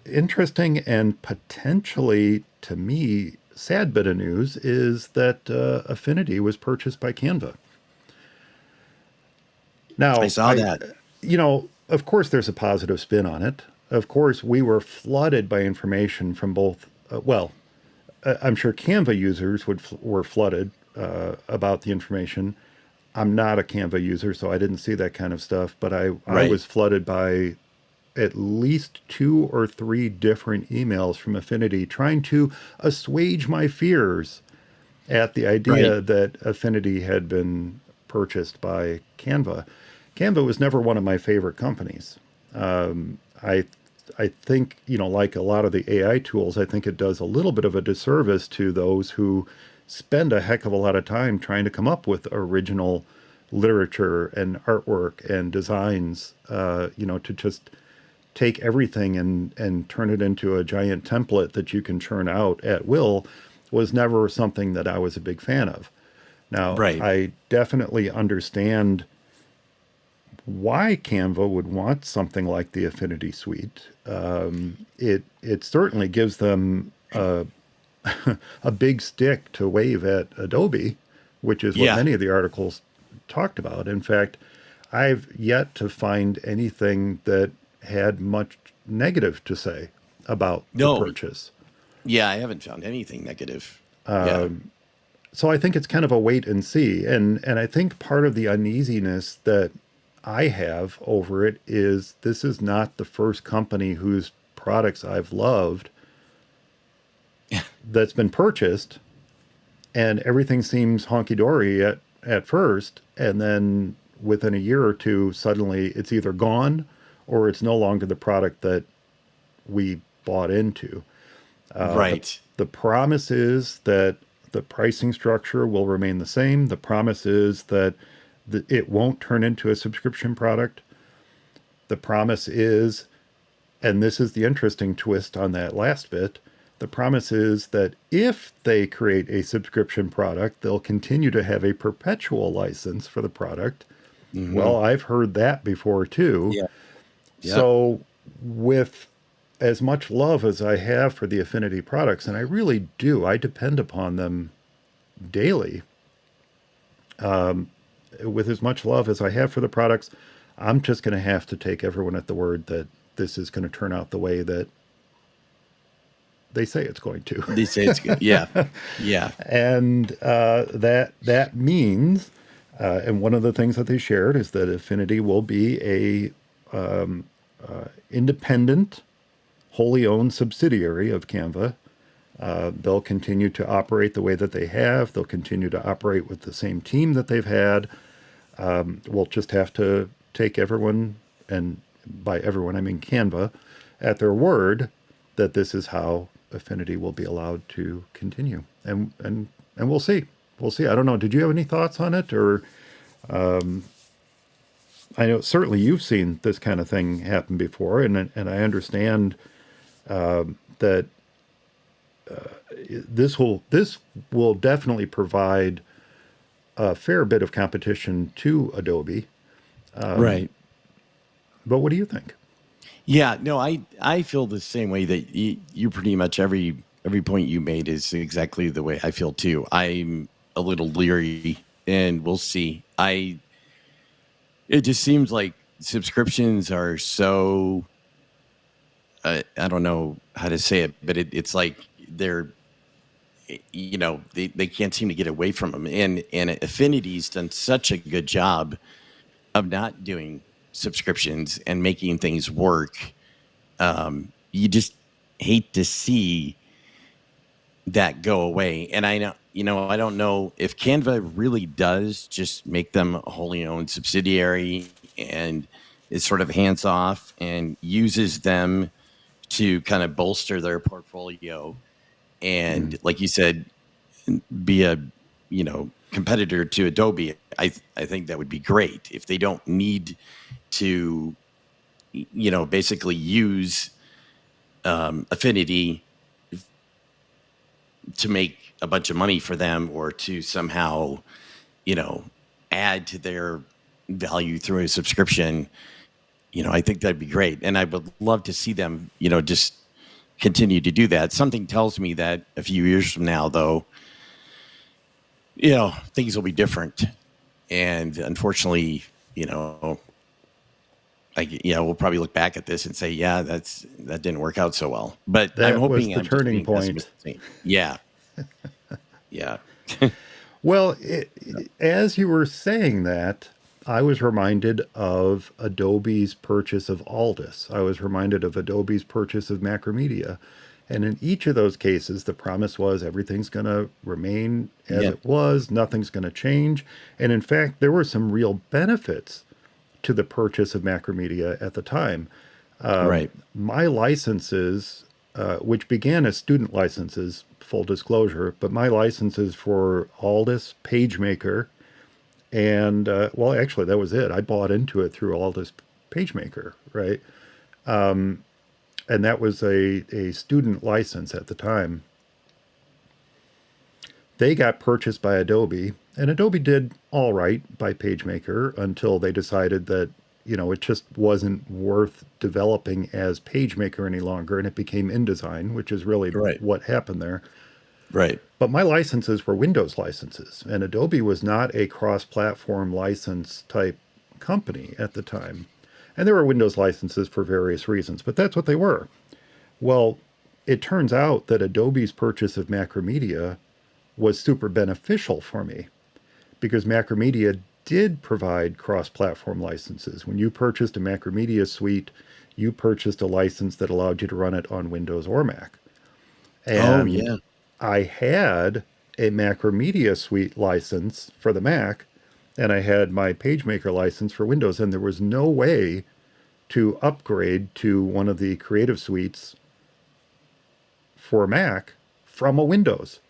interesting and potentially, to me, sad bit of news is that Affinity was purchased by Canva. I Now, saw that. of course, there's a positive spin on it. Of course, we were flooded by information from both. I'm sure Canva users were flooded about the information. I'm not a Canva user, so I didn't see that kind of stuff. But I Right. was flooded by at least 2 or 3 different emails from Affinity trying to assuage my fears at the Right. idea that Affinity had been purchased by Canva. Canva was never one of my favorite companies. I I think, like a lot of the AI tools, I think it does a little bit of a disservice to those who spend a heck of a lot of time trying to come up with original literature and artwork and designs, to just take everything and turn it into a giant template that you can churn out at will was never something that I was a big fan of. Now, Right. I definitely understand why Canva would want something like the Affinity Suite. It certainly gives them a big stick to wave at Adobe, which is what Yeah. many of the articles talked about. In fact, I've yet to find anything that had much negative to say about the No. purchase. Yeah, I haven't found anything negative. Yeah. So I think it's kind of a wait and see. And I think part of the uneasiness that I have over it is this is not the first company whose products I've loved that's been purchased, and everything seems honky dory at first, and then within a year or two, suddenly it's either gone or it's no longer the product that we bought into. Right. The promise is that the pricing structure will remain the same. The promise is that it won't turn into a subscription product. The promise is, and this is the interesting twist on that last bit, the promise is that if they create a subscription product, they'll continue to have a perpetual license for the product. Well, I've heard that before too. Yeah. Yep. So, with as much love as I have for the Affinity products, and I really do, I depend upon them daily. With as much love as I have for the products, I'm just going to have to take everyone at the word that this is going to turn out the way that they say it's going to. They say it's good. Yeah. Yeah. And that means, and one of the things that they shared is that Affinity will be independent, wholly owned subsidiary of Canva. They'll continue to operate the way that they have. They'll continue to operate with the same team that they've had. We'll just have to take everyone, and by everyone I mean Canva, at their word that this is how Affinity will be allowed to continue. And we'll see. We'll see. I don't know. Did you have any thoughts on it? Or I know certainly you've seen this kind of thing happen before, and I understand that this will definitely provide a fair bit of competition to Adobe. Right. But what do you think? Yeah, no, I feel the same way that you pretty much every point you made is exactly the way I feel too. I'm a little leery, and we'll see. It just seems like subscriptions are so I don't know how to say it, but it's like they're they can't seem to get away from them, and Affinity's done such a good job of not doing subscriptions and making things work. You just hate to see that go away. And I don't know if Canva really does just make them a wholly owned subsidiary and is sort of hands off and uses them to kind of bolster their portfolio. And like you said, be a, competitor to Adobe. I think that would be great if they don't need to, basically use Affinity to make a bunch of money for them or to somehow, add to their value through a subscription. I think that'd be great. And I would love to see them, just continue to do that. Something tells me that a few years from now, though, things will be different. And unfortunately, we'll probably look back at this and say, yeah, that didn't work out so well. But That I'm hoping was the I'm turning point. Yeah. Yeah. Well, as you were saying that, I was reminded of Adobe's purchase of Aldus. I was reminded of Adobe's purchase of Macromedia. And in each of those cases, the promise was everything's going to remain as it was, nothing's going to change. And in fact, there were some real benefits to the purchase of Macromedia at the time. Right. My licenses, which began as student licenses, full disclosure, but my licenses for Aldus, PageMaker, and actually that was it. I bought into it through Aldus PageMaker, right? And that was a student license at the time. They got purchased by Adobe, and Adobe did all right by PageMaker until they decided that, it just wasn't worth developing as PageMaker any longer, and it became InDesign, which is really what happened there. Right. But my licenses were Windows licenses, and Adobe was not a cross-platform license type company at the time. And there were Windows licenses for various reasons, but that's what they were. Well, it turns out that Adobe's purchase of Macromedia was super beneficial for me because Macromedia did provide cross-platform licenses. When you purchased a Macromedia suite, you purchased a license that allowed you to run it on Windows or Mac. And I had a Macromedia suite license for the Mac, and I had my PageMaker license for Windows, and there was no way to upgrade to one of the creative suites for Mac from a Windows.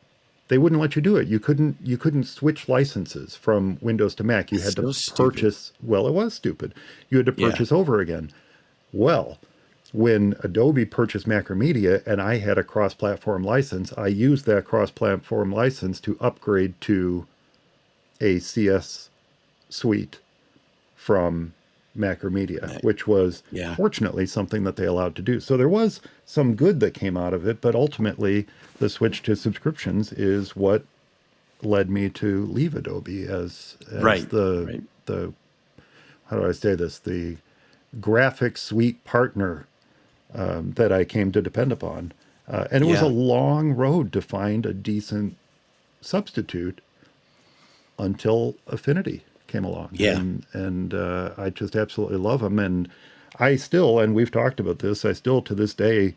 They wouldn't let you do it. You couldn't switch licenses from Windows to Mac. You had to purchase. Well, it was stupid. You had to purchase over again. Well, when Adobe purchased Macromedia and I had a cross-platform license, I used that cross-platform license to upgrade to a CS suite from Macromedia, which was fortunately something that they allowed to do. So there was some good that came out of it, but ultimately the switch to subscriptions is what led me to leave Adobe as the how do I say this, the graphic suite partner that I came to depend upon. And it was a long road to find a decent substitute until Affinity came along. And I just absolutely love them. And I still, and we've talked about this, I still to this day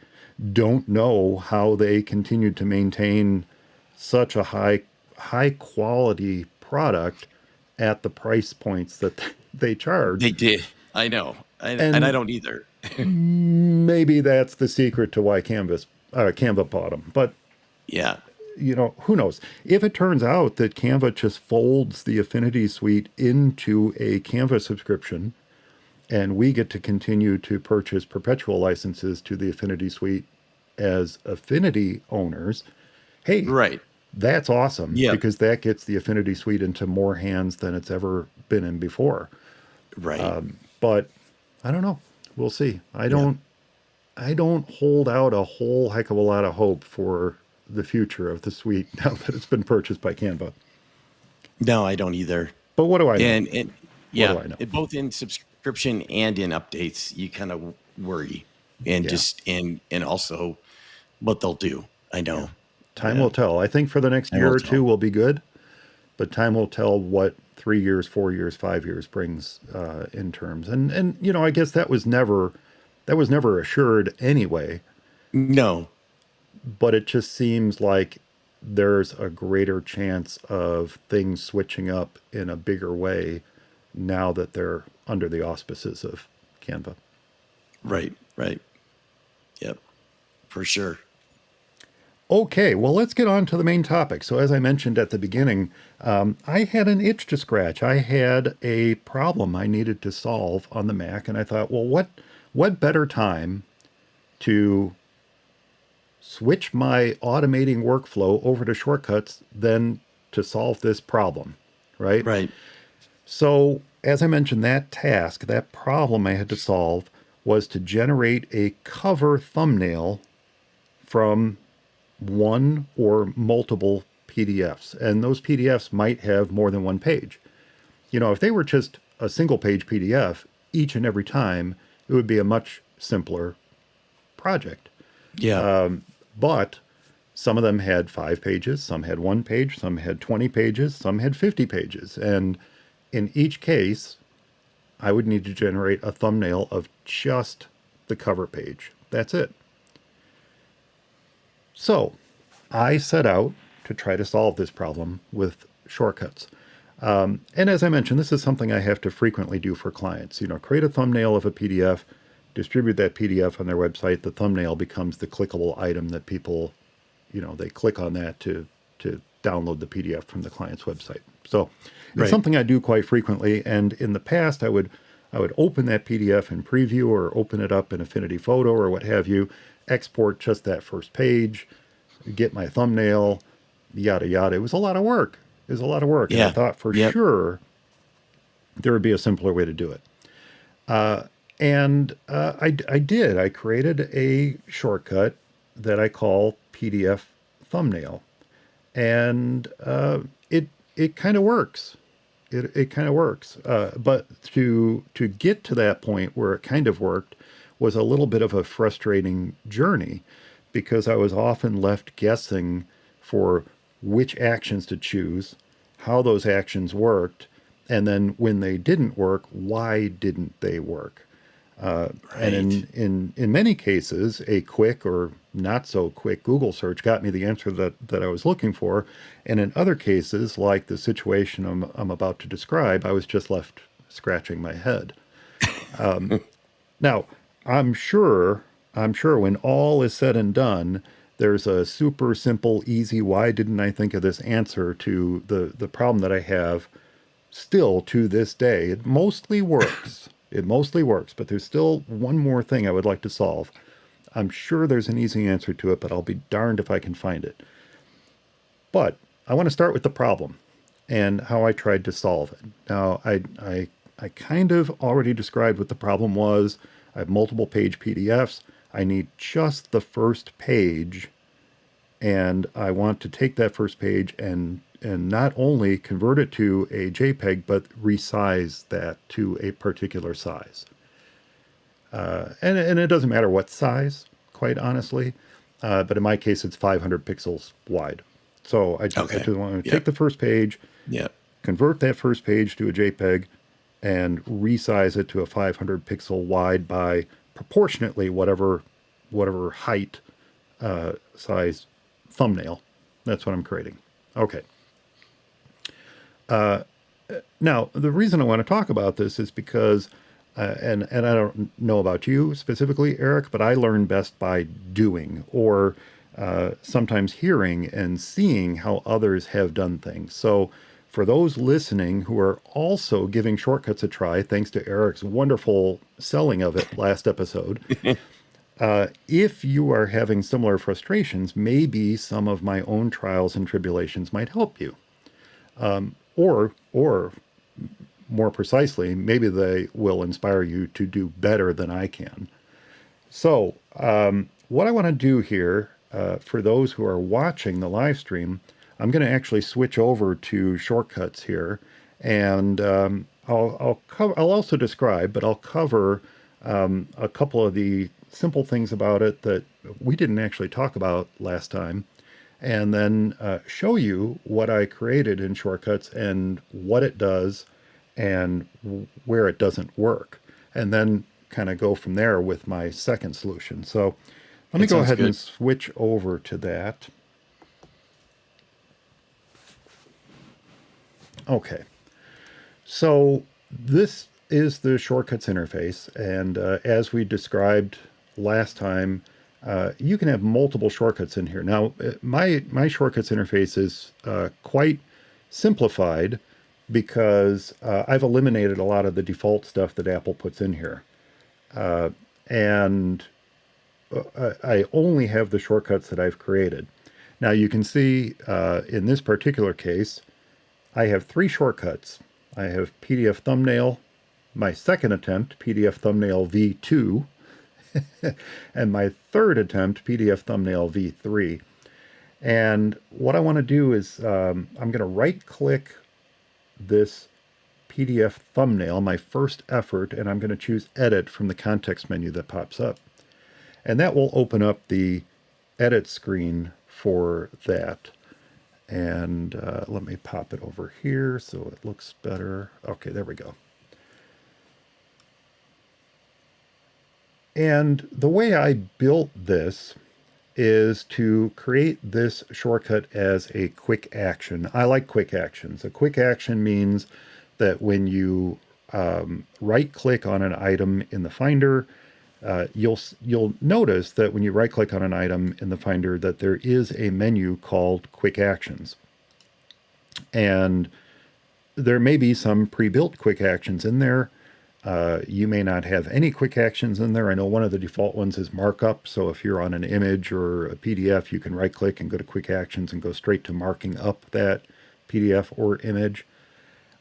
don't know how they continue to maintain such a high quality product at the price points that they charge. They did. I know. And I And don't either. maybe that's the secret to why Canva bought them. But Yeah. who knows? If it turns out that Canva just folds the Affinity suite into a Canva subscription, and we get to continue to purchase perpetual licenses to the Affinity suite as Affinity owners, hey, Right. that's awesome Yeah. because that gets the Affinity suite into more hands than it's ever been in before. Right. But I don't know. We'll see. Yeah. I don't hold out a whole heck of a lot of hope for the future of the suite now that it's been purchased by Canva. No, I don't either. But what do I know? And What yeah, do I know? both in subscription and in updates, you kind of worry, and Yeah. just and also what they'll do. I know. Time Yeah. will tell. I think for the next Time year will or tell. two will be good, but time will tell what 3 years, 4 years, 5 years brings in terms. And I guess that was never assured anyway. No. But it just seems like there's a greater chance of things switching up in a bigger way now that they're under the auspices of Canva. Right. Right. Yep. For sure. Okay, well, let's get on to the main topic. So, as I mentioned at the beginning, I had an itch to scratch. I had a problem I needed to solve on the Mac, and I thought, well, what better time to switch my automating workflow over to shortcuts than to solve this problem, right? Right. So, as I mentioned, that problem I had to solve was to generate a cover thumbnail from one or multiple PDFs. And those PDFs might have more than one page. If they were just a single page PDF each and every time, it would be a much simpler project. Yeah. But some of them had 5 pages, some had 1 page, some had 20 pages, some had 50 pages. And in each case, I would need to generate a thumbnail of just the cover page. That's it. So I set out to try to solve this problem with shortcuts. And as I mentioned, this is something I have to frequently do for clients. Create a thumbnail of a PDF, distribute that PDF on their website. The thumbnail becomes the clickable item that people, they click on that to download the PDF from the client's website. So it's Right. something I do quite frequently. And in the past, I would open that PDF in Preview or open it up in Affinity Photo or what have you, export just that first page, get my thumbnail, yada, yada. It was a lot of work. And Yeah. I thought for Yep. sure there would be a simpler way to do it. I did. I created a shortcut that I call PDF thumbnail. And it kind of works. It kind of works. But to get to that point where it kind of worked was a little bit of a frustrating journey because I was often left guessing for which actions to choose, how those actions worked, and then when they didn't work, why didn't they work? And Right. in many cases, a quick or not so quick Google search got me the answer that I was looking for. And in other cases, like the situation I'm about to describe, I was just left scratching my head. Now, I'm sure when all is said and done, there's a super simple, easy, why didn't I think of this answer to the problem that I have still to this day. It mostly works. But there's still one more thing I would like to solve. I'm sure there's an easy answer to it, but I'll be darned if I can find it. But I want to start with the problem and how I tried to solve it. Now, I kind of already described what the problem was. I have multiple page PDFs. I need just the first page, and I want to take that first page and not only convert it to a JPEG, but resize that to a particular size. And it doesn't matter what size, quite honestly. But in my case, it's 500 pixels wide. So I just Okay. want to Yep. take the first page, Yep. convert that first page to a JPEG, and resize it to a 500 pixel wide by proportionately whatever height size thumbnail. That's what I'm creating. Okay. Now, the reason I want to talk about this is because, and I don't know about you specifically, Eric, but I learn best by doing, or sometimes hearing and seeing how others have done things. So, for those listening who are also giving shortcuts a try, thanks to Eric's wonderful selling of it last episode, if you are having similar frustrations, maybe some of my own trials and tribulations might help you. Or more precisely, maybe they will inspire you to do better than I can. So, what I want to do here, for those who are watching the live stream, I'm going to actually switch over to shortcuts here, and I'll also describe, but I'll cover a couple of the simple things about it that we didn't actually talk about last time, and then show you what I created in shortcuts and what it does and where it doesn't work, and then kind of go from there with my second solution. So let me go ahead and switch over to that. Okay, so this is the shortcuts interface, and as we described last time, you can have multiple shortcuts in here. Now, my shortcuts interface is quite simplified because I've eliminated a lot of the default stuff that Apple puts in here. And I only have the shortcuts that I've created. Now, you can see in this particular case, I have 3 shortcuts. I have PDF thumbnail, my second attempt, PDF thumbnail V2, and my third attempt, PDF thumbnail V3. And what I want to do is I'm going to right-click this PDF thumbnail, my first effort, and I'm going to choose Edit from the context menu that pops up. And that will open up the edit screen for that. And let me pop it over here so it looks better. Okay, there we go. And the way I built this is to create this shortcut as a quick action. I like quick actions. A quick action means that when you right-click on an item in the Finder, you'll notice that when you right-click on an item in the Finder that there is a menu called Quick Actions. And there may be some pre-built quick actions in there. You may not have any quick actions in there. I know one of the default ones is markup. So if you're on an image or a PDF, you can right-click and go to quick actions and go straight to marking up that PDF or image.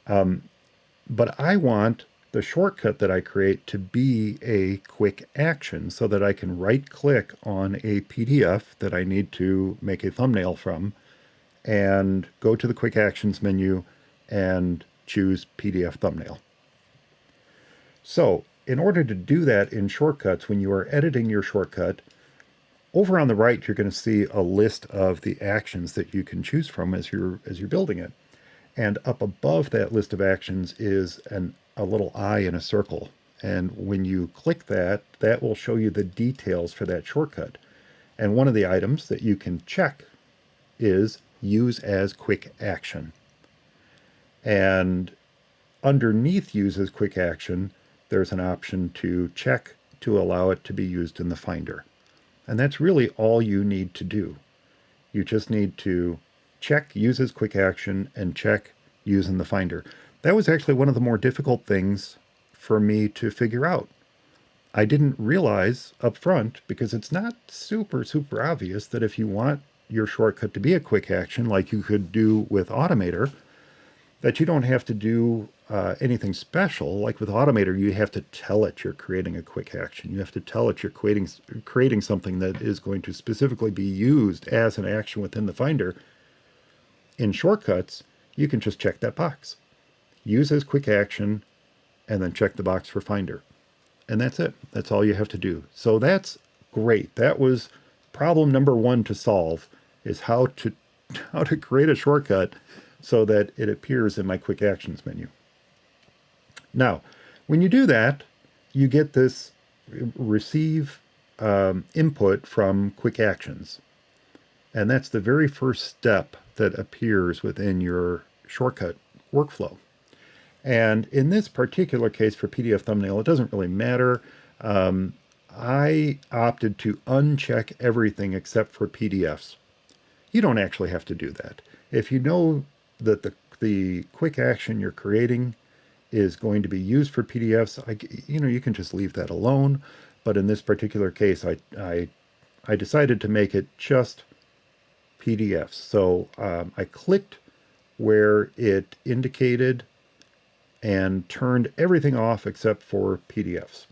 But I want the shortcut that I create to be a quick action so that I can right-click on a PDF that I need to make a thumbnail from and go to the quick actions menu and choose PDF thumbnail. So in order to do that in shortcuts, when you are editing your shortcut, over on the right, you're going to see a list of the actions that you can choose from as you're building it. And up above that list of actions is a little eye in a circle. And when you click that, that will show you the details for that shortcut. And one of the items that you can check is Use as Quick Action. And underneath Use as Quick Action, there's an option to check to allow it to be used in the Finder. And that's really all you need to do. You just need to check Use as Quick Action and check Use in the Finder. That was actually one of the more difficult things for me to figure out. I didn't realize up front, because it's not super obvious, that if you want your shortcut to be a quick action like you could do with Automator, that you don't have to do anything special. Like with Automator, you have to tell it you're creating a quick action. You have to tell it you're creating something that is going to specifically be used as an action within the Finder. In shortcuts, you can just check that box. Use as quick action, and then check the box for Finder. And that's it. That's all you have to do. So that's great. That was problem number 1 to solve, is how to create a shortcut so that it appears in my quick actions menu. Now, when you do that, you get this receive input from quick actions. And that's the very first step that appears within your shortcut workflow. And in this particular case for PDF thumbnail, it doesn't really matter. I opted to uncheck everything except for PDFs. You don't actually have to do that. If you know that the quick action you're creating is going to be used for PDFs, you can just leave that alone. But in this particular case, I decided to make it just PDFs. So I clicked where it indicated and turned everything off except for PDFs.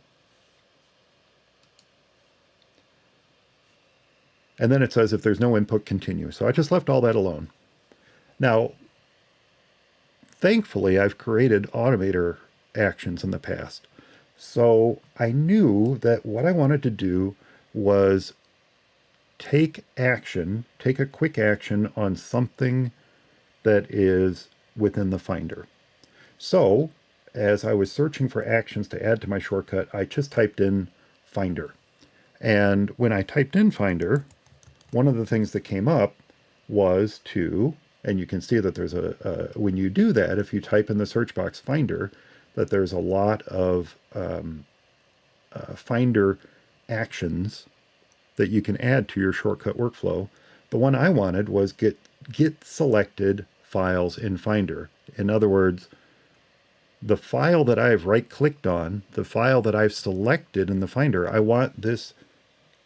And then it says if there's no input, continue. So I just left all that alone. Now, thankfully, I've created automator actions in the past. So I knew that what I wanted to do was take a quick action on something that is within the Finder. So as I was searching for actions to add to my shortcut, I just typed in Finder. And when I typed in Finder, one of the things that came up was and you can see that there's when you do that, if you type in the search box Finder, that there's a lot of Finder actions that you can add to your shortcut workflow. The one I wanted was get selected files in Finder. In other words, the file that I've right-clicked on, the file that I've selected in the Finder, I want this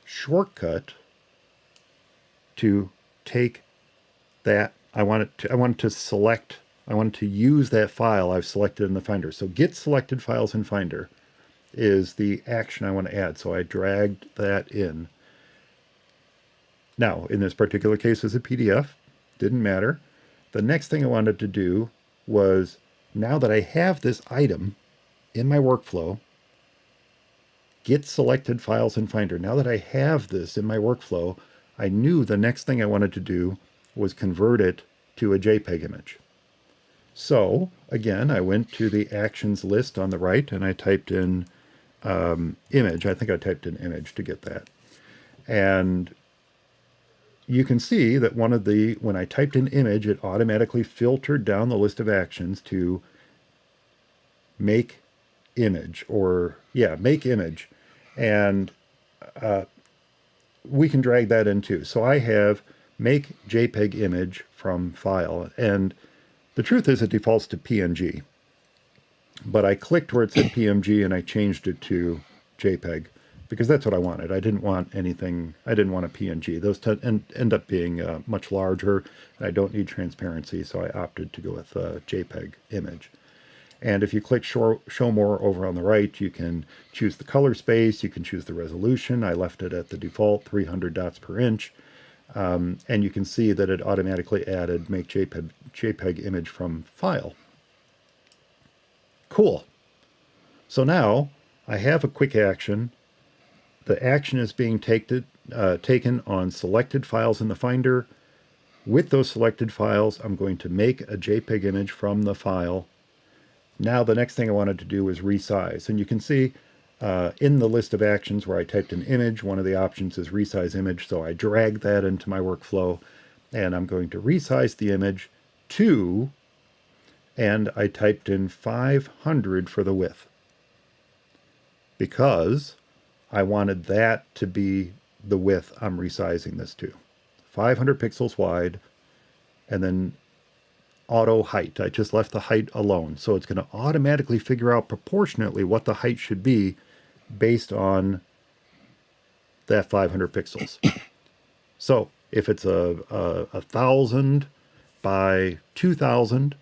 shortcut to take that. I want to use that file I've selected in the Finder. So get selected files in Finder is the action I want to add. So I dragged that in. Now, in this particular case, it's a PDF. Didn't matter. The next thing I wanted to do was, now that I have this item in my workflow, get selected files in Finder. Now that I have this in my workflow, I knew the next thing I wanted to do was convert it to a JPEG image. So again, I went to the actions list on the right and I typed in image. I think I typed in image to get that. And you can see that when I typed in image, it automatically filtered down the list of actions to make image, make image. And we can drag that in too. So I have make JPEG image from file. And the truth is it defaults to PNG. But I clicked where it said PNG and I changed it to JPEG because that's what I wanted. I didn't want a PNG. Those end up being much larger, and I don't need transparency, so I opted to go with JPEG image. And if you click show more over on the right, you can choose the color space, you can choose the resolution. I left it at the default 300 dots per inch. And you can see that it automatically added make JPEG image from file. Cool. So now I have a quick action. The action is being taken on selected files in the Finder. With those selected files, I'm going to make a JPEG image from the file. Now the next thing I wanted to do was resize. And you can see in the list of actions where I typed in image, one of the options is resize image. So I dragged that into my workflow and I'm going to resize the image to, and I typed in 500 for the width because I wanted that to be the width I'm resizing this to. 500 pixels wide, and then auto height. I just left the height alone. So it's going to automatically figure out proportionately what the height should be based on that 500 pixels. So if it's a 1,000 by 2,000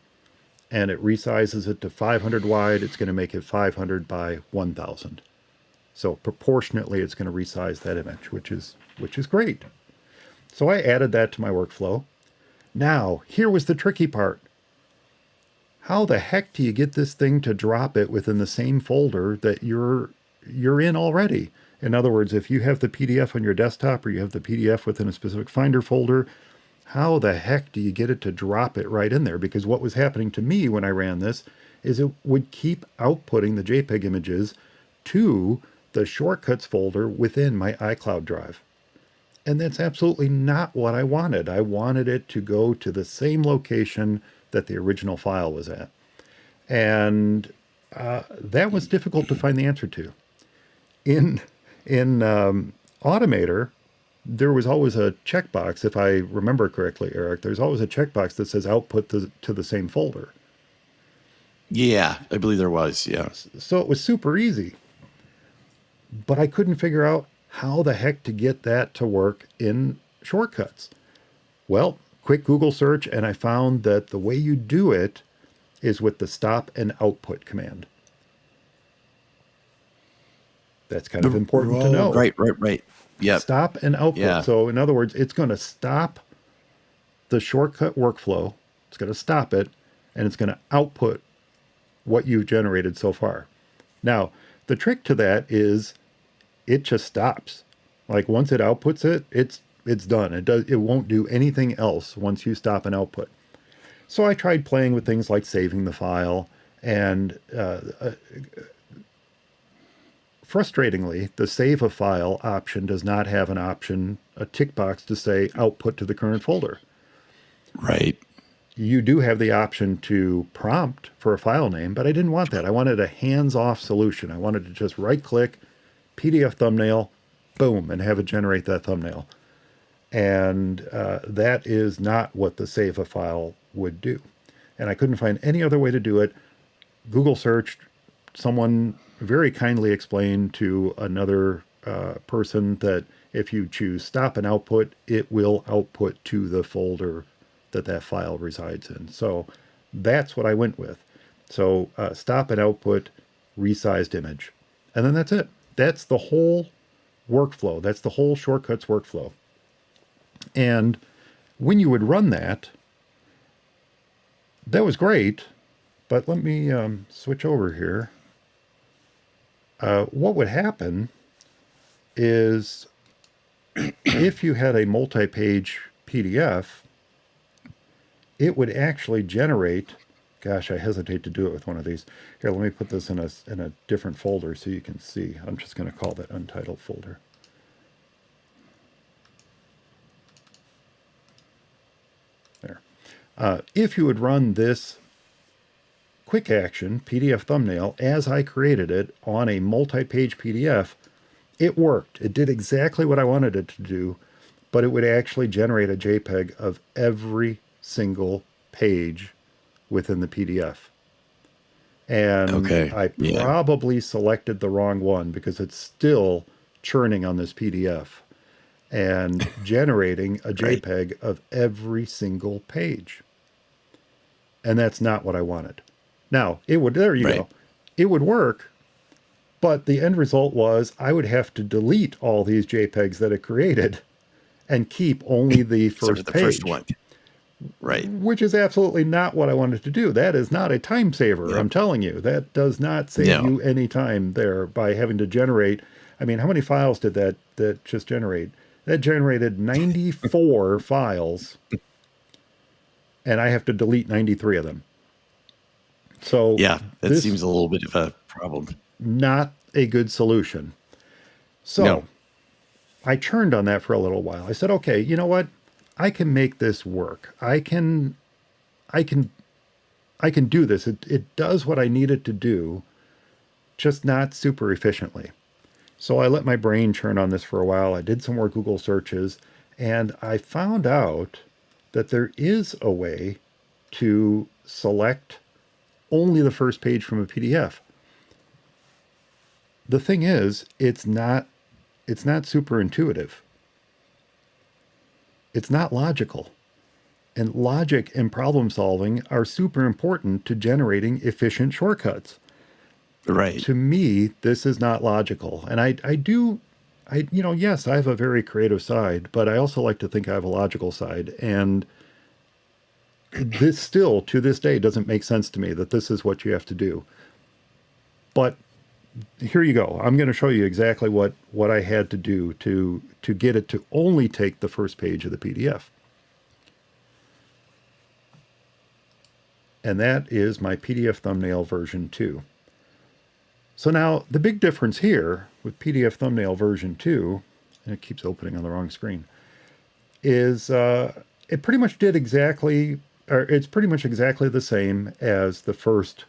and it resizes it to 500 wide, it's going to make it 500 by 1,000. So proportionately, it's going to resize that image, which is great. So I added that to my workflow. Now, here was the tricky part. How the heck do you get this thing to drop it within the same folder that you're in already? In other words, if you have the PDF on your desktop or you have the PDF within a specific Finder folder, how the heck do you get it to drop it right in there? Because what was happening to me when I ran this is it would keep outputting the JPEG images to the shortcuts folder within my iCloud drive. And that's absolutely not what I wanted. I wanted it to go to the same location that the original file was at. And that was difficult to find the answer to. In Automator, there was always a checkbox, if I remember correctly, Eric, there's always a checkbox that says output to the same folder. Yeah, I believe there was. Yeah. So it was super easy. But I couldn't figure out how the heck to get that to work in shortcuts. Well, quick Google search, and I found that the way you do it is with the stop and output command. That's kind of important to know. Right. Yeah. Stop and output. Yeah. So in other words, it's going to stop the shortcut workflow. It's going to stop it, and it's going to output what you've generated so far. Now, the trick to that is it just stops. Like once it outputs it, it's done. It won't do anything else once you stop an output. So I tried playing with things like saving the file, and frustratingly, the save a file option does not have an option, a tick box to say output to the current folder. Right. You do have the option to prompt for a file name, but I didn't want that. I wanted a hands-off solution. I wanted to just right-click, PDF thumbnail, boom, and have it generate that thumbnail. And that is not what the save a file would do. And I couldn't find any other way to do it. Google searched. Someone very kindly explained to another person that if you choose stop and output, it will output to the folder that file resides in. So that's what I went with. So stop and output, resized image. And then that's it. That's the whole workflow. That's the whole shortcuts workflow. And when you would run that, that was great. But let me switch over here. What would happen is if you had a multi-page PDF, it would actually generate, gosh, I hesitate to do it with one of these. Here, let me put this in a different folder so you can see. I'm just going to call that untitled folder. There. If you would run this quick action PDF thumbnail as I created it on a multi-page PDF, it worked. It did exactly what I wanted it to do, but it would actually generate a JPEG of every single page within the PDF. And I probably selected the wrong one because it's still churning on this PDF and generating a JPEG of every single page. And that's not what I wanted. Now, there you go. It would work, but the end result was I would have to delete all these JPEGs that it created and keep only the first page. First one. Right. Which is absolutely not what I wanted to do. That is not a time saver. Yep. I'm telling you, that does not save you any time there by having to generate. I mean, how many files did that just generate? That generated 94 files, and I have to delete 93 of them. So yeah, that seems a little bit of a problem. Not a good solution. So I churned on that for a little while. I said, okay, you know what? I can make this work. I can do this. It does what I need it to do, just not super efficiently. So I let my brain churn on this for a while. I did some more Google searches, and I found out that there is a way to select only the first page from a PDF. The thing is, it's not super intuitive. It's not logical. And logic and problem solving are super important to generating efficient shortcuts. Right. To me, this is not logical. And yes, I have a very creative side, but I also like to think I have a logical side. And this still, to this day, doesn't make sense to me that this is what you have to do. But here you go. I'm going to show you exactly what I had to do to get it to only take the first page of the PDF. And that is my PDF thumbnail version 2. So now the big difference here with PDF thumbnail version 2, and it keeps opening on the wrong screen, is it pretty much did exactly, or it's pretty much exactly the same as the first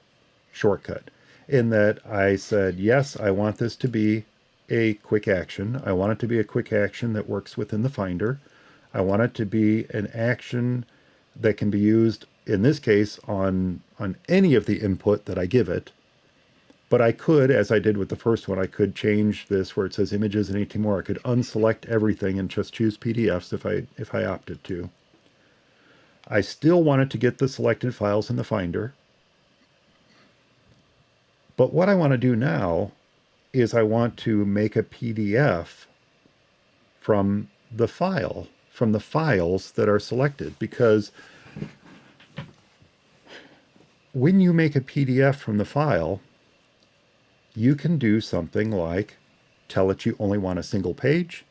shortcut, in that I said, yes, I want this to be a quick action. I want it to be a quick action that works within the Finder. I want it to be an action that can be used, in this case, on any of the input that I give it. But I could, as I did with the first one, I could change this where it says images and 18 more. I could unselect everything and just choose PDFs if I opted to. I still wanted to get the selected files in the Finder. But what I want to do now is I want to make a PDF from the file, from the files that are selected, because when you make a PDF from the file, you can do something like tell it you only want a single page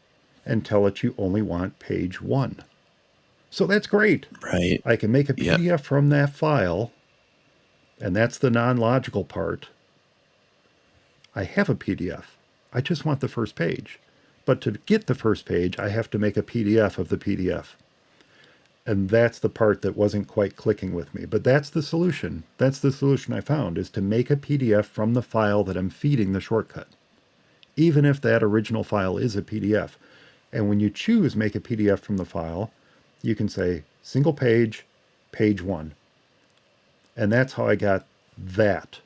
and tell it you only want page 1. So that's great. Right. I can make a Yep. PDF from that file, and that's the non-logical part. I have a PDF. I just want the first page. But to get the first page, I have to make a PDF of the PDF. And that's the part that wasn't quite clicking with me. But that's the solution. That's the solution I found, is to make a PDF from the file that I'm feeding the shortcut, even if that original file is a PDF. And when you choose make a PDF from the file, you can say single page, page 1. And that's how I got that.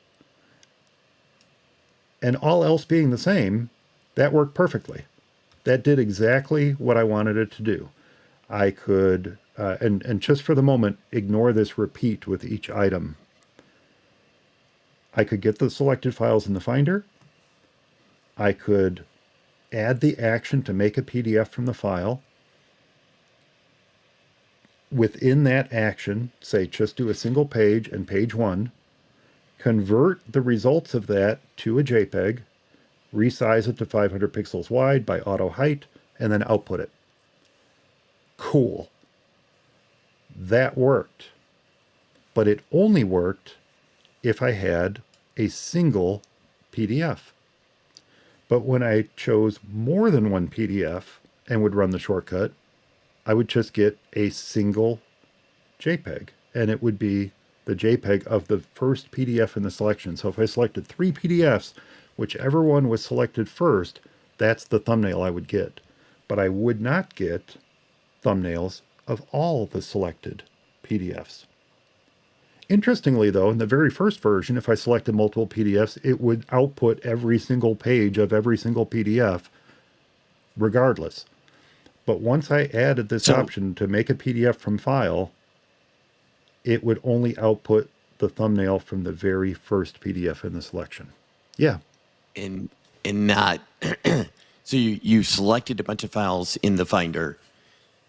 And all else being the same, that worked perfectly. That did exactly what I wanted it to do. I could, and just for the moment, ignore this repeat with each item. I could get the selected files in the Finder. I could add the action to make a PDF from the file. Within that action, say just do a single page and page 1. Convert the results of that to a JPEG, resize it to 500 pixels wide by auto height, and then output it. Cool. That worked. But it only worked if I had a single PDF. But when I chose more than one PDF and would run the shortcut, I would just get a single JPEG, and it would be the JPEG of the first PDF in the selection. So if I selected 3 PDFs, whichever one was selected first, that's the thumbnail I would get. But I would not get thumbnails of all the selected PDFs. Interestingly, though, in the very first version, if I selected multiple PDFs, it would output every single page of every single PDF regardless. But once I added this option to make a PDF from file, it would only output the thumbnail from the very first PDF in the selection. Yeah. And not so you selected a bunch of files in the Finder.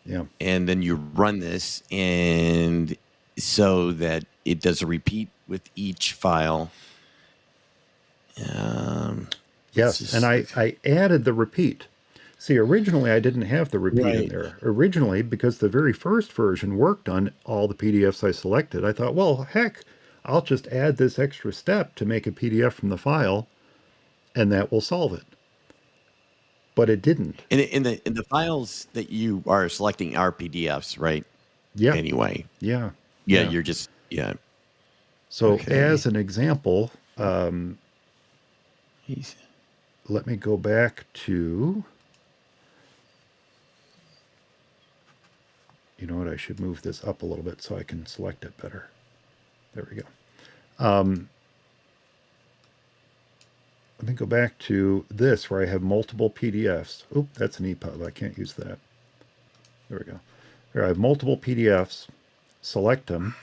Yeah. And then you run this, and so that it does a repeat with each file. Yes, and I added the repeat. See, originally I didn't have the repeat in there. Originally, because the very first version worked on all the PDFs I selected, I thought, well, heck, I'll just add this extra step to make a PDF from the file, and that will solve it. But it didn't. In the files that you are selecting are PDFs, right? Yeah. Anyway. Yeah. You're just So Okay. as an example, let me go back to, you know what, I should move this up a little bit so I can select it better. There we go. Let me go back to this where I have multiple PDFs. Oop, that's an EPUB. I can't use that. There we go. Here I have multiple PDFs. Select them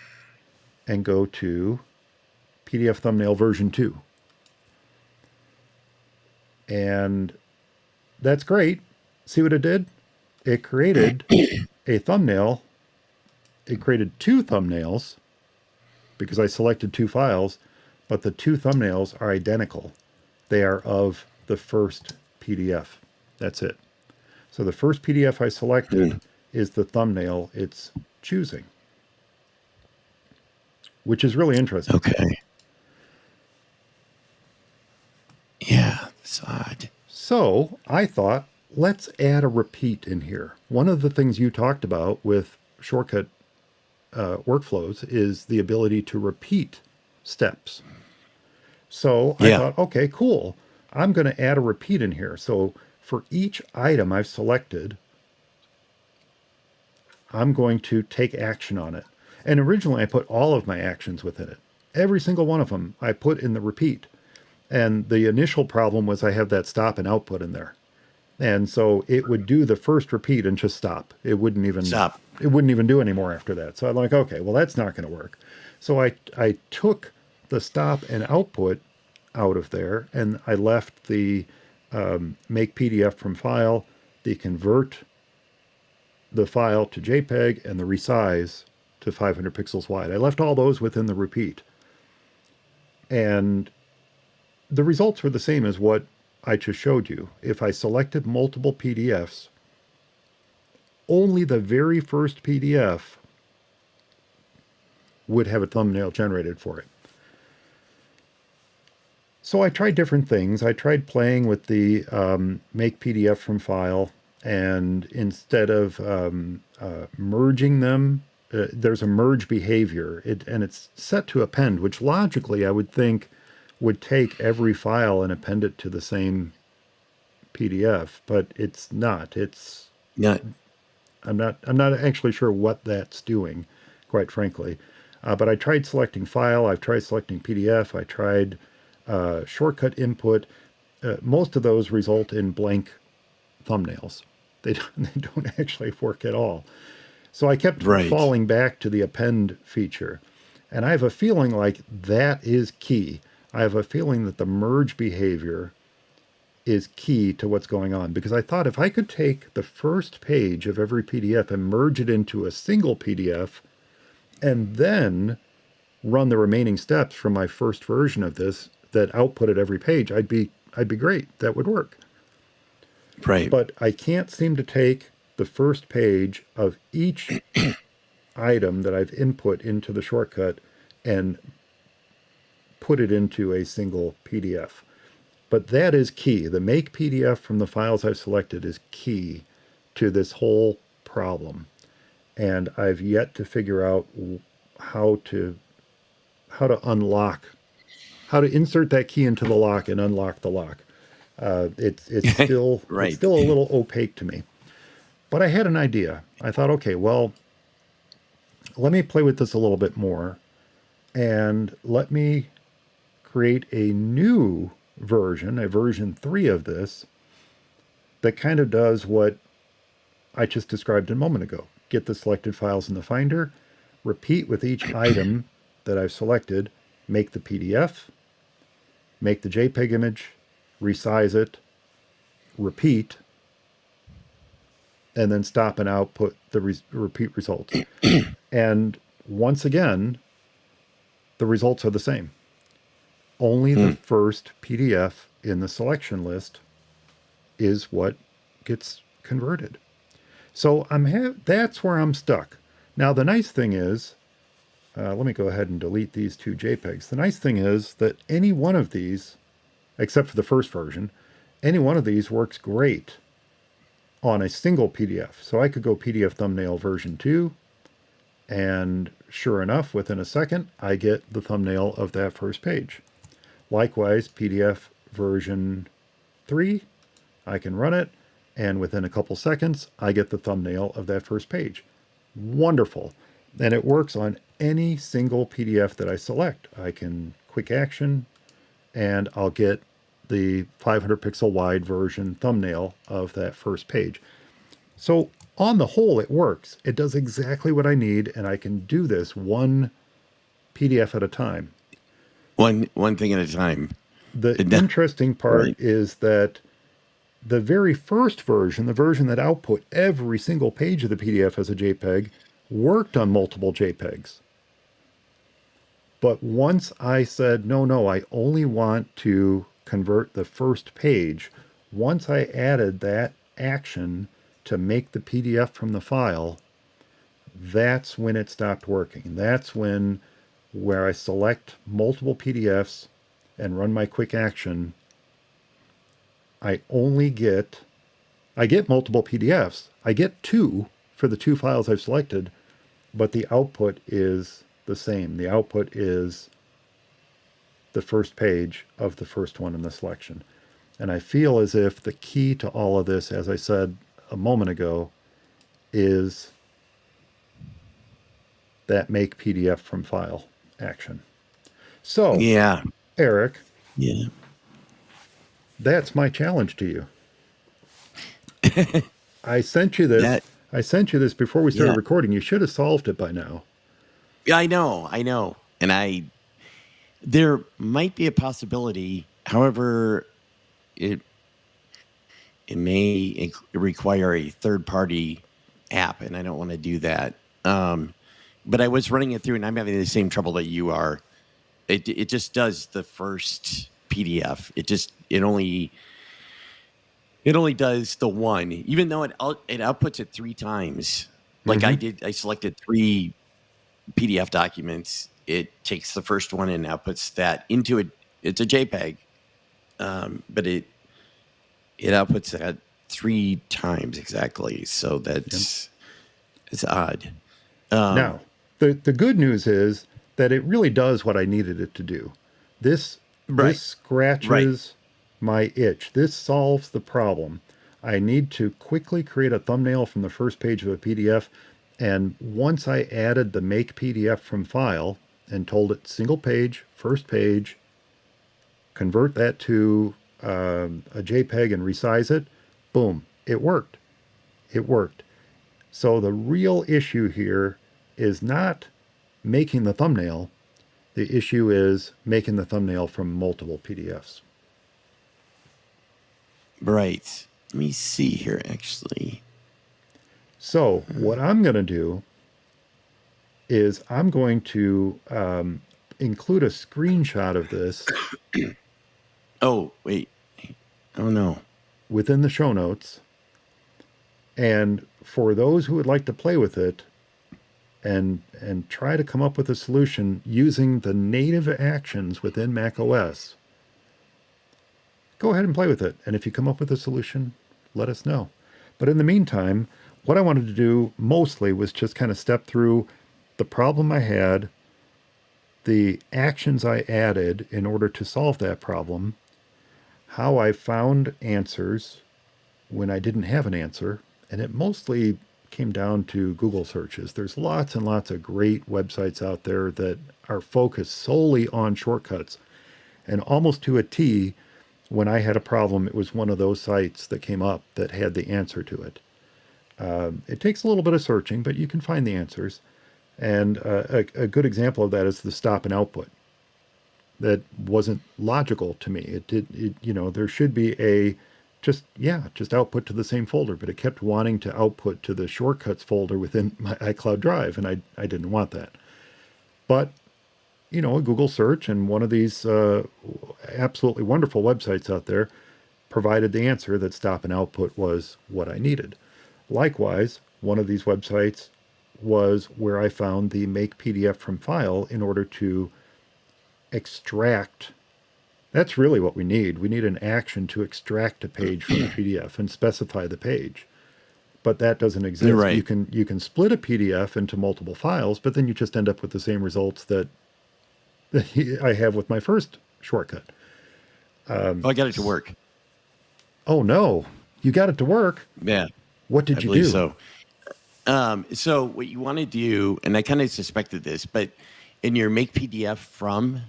and go to PDF thumbnail version 2. And that's great. See what it did? It created a thumbnail. It created 2 thumbnails because I selected 2 files, but the 2 thumbnails are identical. They are of the first PDF. That's it. So the first PDF I selected is the thumbnail it's choosing. which is really interesting. Okay. Yeah, it's odd. So I thought, let's add a repeat in here. One of the things you talked about with shortcut workflows is the ability to repeat steps. So I Yeah. thought, okay, cool. I'm going to add a repeat in here. So for each item I've selected, I'm going to take action on it. And originally I put all of my actions within it. Every single one of them I put in the repeat. And the initial problem was I have that stop and output in there. And so it would do the first repeat and just stop. Stop. It wouldn't even do any more after that. So I'm like, okay, well that's not going to work. So I took the stop and output out of there, and I left the make PDF from file, the convert the file to JPEG, and the resize to 500 pixels wide. I left all those within the repeat. And the results were the same as what I just showed you. If I selected multiple PDFs, only the very first PDF would have a thumbnail generated for it. So I tried different things. I tried playing with the make PDF from file, and instead of merging them, there's a merge behavior, and it's set to append, which logically I would think would take every file and append it to the same PDF, but it's not. Yeah. I'm not actually sure what that's doing, quite frankly. But I tried selecting file. I've tried selecting PDF. I tried shortcut input. Most of those result in blank thumbnails. They don't actually work at all. So I kept falling back to the append feature. And I have a feeling like that is key. I have a feeling that the merge behavior is key to what's going on, because I thought if I could take the first page of every PDF and merge it into a single PDF and then run the remaining steps from my first version of this that outputted every page, I'd be great. That would work. Right. But I can't seem to take the first page of each item that I've input into the shortcut and put it into a single PDF. But that is key. The make PDF from the files I've selected is key to this whole problem. And I've yet to figure out how to unlock, how to insert that key into the lock and unlock the lock. It's still it's still a little opaque to me. But I had an idea. I thought, okay, well, let me play with this a little bit more, and let me create a new version, a version 3 of this, that kind of does what I just described a moment ago. Get the selected files in the Finder, repeat with each item that I've selected, make the PDF, make the JPEG image, resize it, repeat, and then stop and output the repeat results. And once again, the results are the same. Only the first PDF in the selection list is what gets converted. So that's where I'm stuck. Now, the nice thing is, let me go ahead and delete these two JPEGs. The nice thing is that any one of these, except for the first version, any one of these works great on a single PDF. So I could go PDF thumbnail version 2, and sure enough, within a second, I get the thumbnail of that first page. Likewise, PDF version 3, I can run it, and within a couple seconds, I get the thumbnail of that first page. Wonderful. And it works on any single PDF that I select. I can quick action, and I'll get the 500 pixel wide version thumbnail of that first page. So on the whole, it works. It does exactly what I need, and I can do this one PDF at a time. One thing at a time. The interesting part is that the very first version, the version that output every single page of the PDF as a JPEG, worked on multiple JPEGs. But once I said, no, I only want to convert the first page, once I added that action to make the PDF from the file, that's when it stopped working. That's when where I select multiple PDFs and run my quick action, I get multiple PDFs. I get two for the two files I've selected, but the output is the same. The output is the first page of the first one in the selection. And I feel as if the key to all of this, as I said a moment ago, is that make PDF from file action. So, Yeah. Eric, Yeah. that's my challenge to you. I sent you this. That, I sent you this before we started yeah. recording. You should have solved it by now. Yeah, I know. And there might be a possibility. However, it may require a third party app, and I don't want to do that. But I was running it through, and I'm having the same trouble that you are. It just does the first PDF. It only does the one, even though it outputs it three times. Like I selected 3 PDF documents. It takes the first one and outputs that into it. It's a JPEG, but it outputs that 3 times exactly. So it's odd. Now, the good news is that it really does what I needed it to do. This Right. scratches my itch. This solves the problem. I need to quickly create a thumbnail from the first page of a PDF. And once I added the make PDF from file and told it single page, first page, convert that to a JPEG and resize it, boom, it worked. It worked. So the real issue here is not making the thumbnail. The issue is making the thumbnail from multiple PDFs. Right. Let me see here, actually. So what I'm going to do is I'm going to include a screenshot of this. Oh, wait. Oh, no. Within the show notes. And for those who would like to play with it and try to come up with a solution using the native actions within macOS, go ahead and play with it. And if you come up with a solution, let us know. But in the meantime, what I wanted to do mostly was just kind of step through the problem I had, the actions I added in order to solve that problem, how I found answers when I didn't have an answer, and it mostly came down to Google searches. There's lots and lots of great websites out there that are focused solely on shortcuts. And almost to a T, when I had a problem, it was one of those sites that came up that had the answer to it. It takes a little bit of searching, but you can find the answers. And a good example of that is the stop and output. That wasn't logical to me. There should be just output to the same folder, but it kept wanting to output to the shortcuts folder within my iCloud Drive, and I didn't want that. But, a Google search and one of these absolutely wonderful websites out there provided the answer that stop and output was what I needed. Likewise, one of these websites was where I found the make PDF from file in order to extract. That's really what we need. We need an action to extract a page from a PDF and specify the page. But that doesn't exist. Right. You can split a PDF into multiple files, but then you just end up with the same results that I have with my first shortcut. I got it to work. Oh no, you got it to work. Yeah. What did you do? So, so what you want to do, and I kind of suspected this, but in your make PDF from,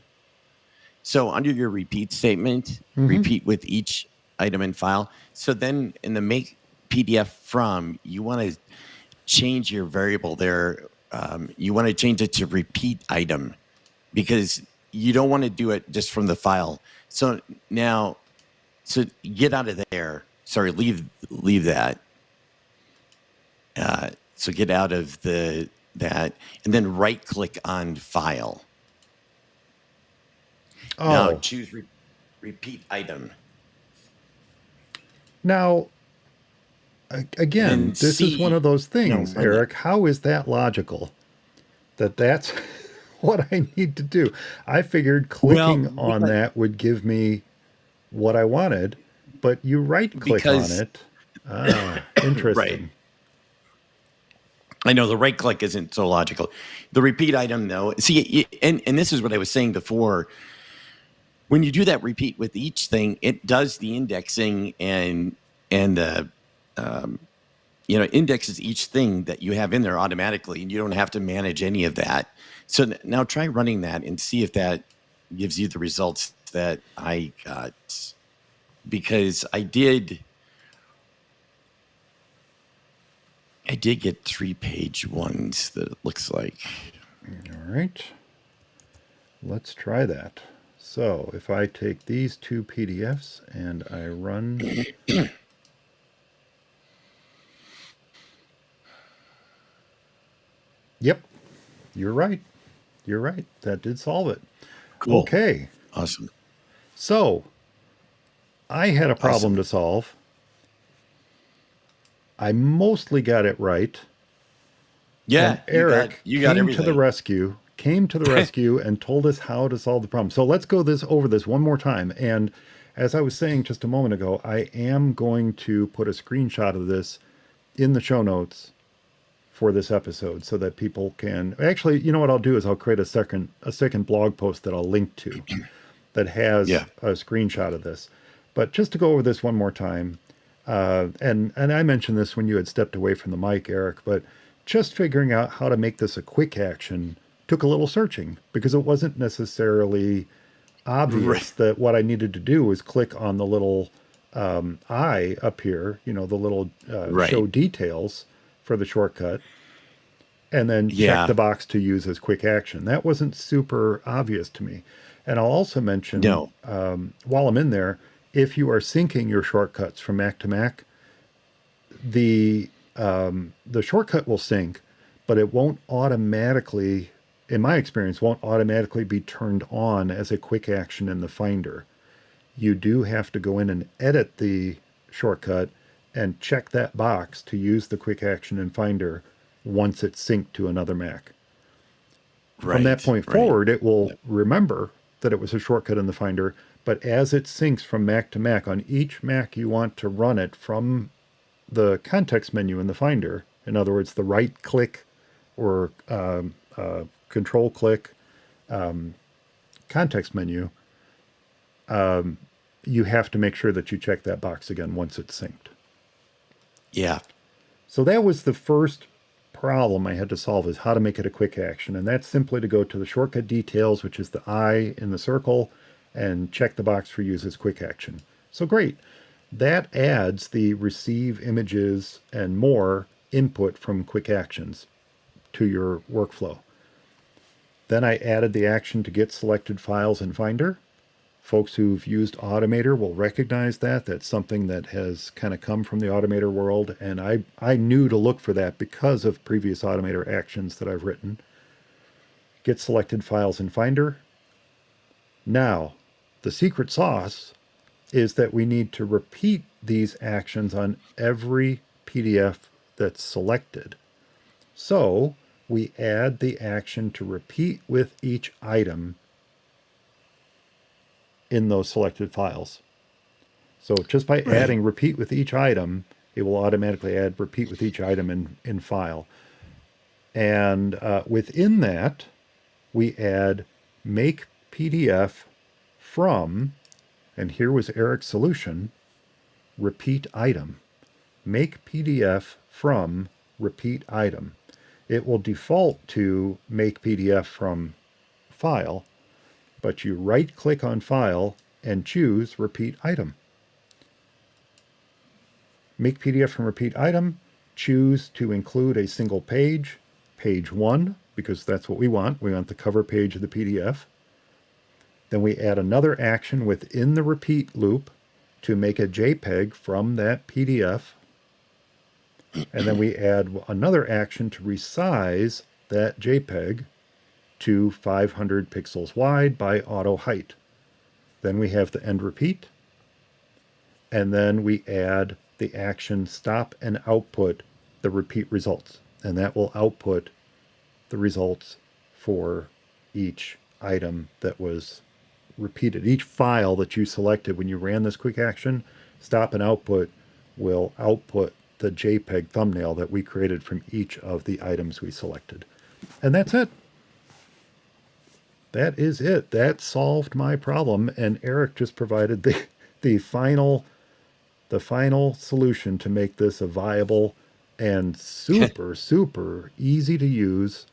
so under your repeat statement, repeat with each item and file. So then in the make PDF from, you want to change your variable there. You want to change it to repeat item because you don't want to do it just from the file. So now, so get out of there. Sorry, leave that. So get out of that, and then right click on file. Oh. Now choose repeat item. Now, again, this is one of those things, Eric. How is that logical? That's what I need to do. I figured Well, clicking on that would give me what I wanted, but you right click on because it. Ah, right. interesting. I know the right click isn't so logical. The repeat item, though, see, and this is what I was saying before. When you do that repeat with each thing, it does the indexing and the indexes each thing that you have in there automatically, and you don't have to manage any of that. So now try running that and see if that gives you the results that I got, because I did get 3-page ones that it looks like. All right. Let's try that. So if I take these two PDFs and I run. Yep, you're right. You're right. That did solve it. Cool. Okay. Awesome. So I had a problem Awesome. to solve. I mostly got it right. Yeah, And Eric you got came to the everything. rescue, and told us how to solve the problem. So let's go over this one more time. And as I was saying just a moment ago, I am going to put a screenshot of this in the show notes for this episode so that people can actually, you know what I'll do is I'll create a second blog post that I'll link to that has Yeah. a screenshot of this. But just to go over this one more time, and I mentioned this when you had stepped away from the mic, Eric, but just figuring out how to make this a quick action took a little searching because it wasn't necessarily obvious Right. that what I needed to do was click on the little eye up here, the little show Right. details for the shortcut, and then check Yeah. the box to use as quick action. That wasn't super obvious to me. And I'll also mention, No. while I'm in there, if you are syncing your shortcuts from Mac to Mac, the shortcut will sync, but it won't automatically, in my experience, won't automatically be turned on as a quick action in the Finder. You do have to go in and edit the shortcut and check that box to use the quick action in Finder once it's synced to another Mac. From that Right. point Right. forward, it will remember that it was a shortcut in the Finder, but as it syncs from Mac to Mac, on each Mac you want to run it from the context menu in the Finder, in other words, the right click or control click context menu, you have to make sure that you check that box again once it's synced. Yeah. So that was the first problem I had to solve, is how to make it a quick action. And that's simply to go to the shortcut details, which is the eye in the circle, and check the box for use as quick action. So great. That adds the receive images and more input from quick actions to your workflow. Then I added the action to get selected files in Finder. Folks who've used Automator will recognize that. That's something that has kind of come from the Automator world, and I knew to look for that because of previous Automator actions that I've written. Get selected files in Finder. Now, the secret sauce is that we need to repeat these actions on every PDF that's selected. So we add the action to repeat with each item in those selected files. So just by Right. adding repeat with each item, it will automatically add repeat with each item in file. And within that, we add make PDF from, and here was Eric's solution, repeat item. Make PDF from repeat item. It will default to make PDF from file, but you right click on file and choose repeat item. Make PDF from repeat item, choose to include a single page, page 1, because that's what we want. We want the cover page of the PDF. Then we add another action within the repeat loop to make a JPEG from that PDF. And then we add another action to resize that JPEG to 500 pixels wide by auto height. Then we have the end repeat. And then we add the action stop and output the repeat results. And that will output the results for each item that was repeated. Each file that you selected when you ran this quick action, stop and output will output the JPEG thumbnail that we created from each of the items we selected. And that's it. That is it. That solved my problem. And Eric just provided the final the final solution to make this a viable and super, super easy to use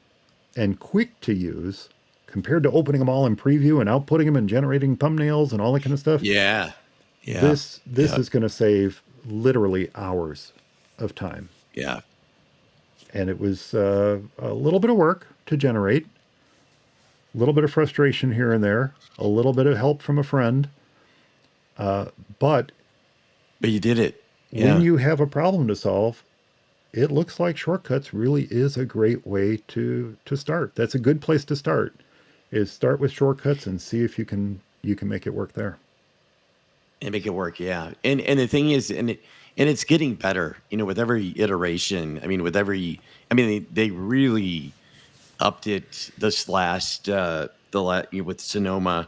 and quick to use compared to opening them all in preview and outputting them and generating thumbnails and all that kind of stuff. Yeah. Yeah. This is going to save literally hours of time. Yeah. And it was a little bit of work to generate, a little bit of frustration here and there, a little bit of help from a friend. But you did it. Yeah. when you have a problem to solve, it looks like Shortcuts really is a great way to start. That's a good place to start. Is start with Shortcuts and see if you can make it work there. And make it work, yeah. And the thing is, and it's getting better, with every iteration. I mean, they really upped it this last with Sonoma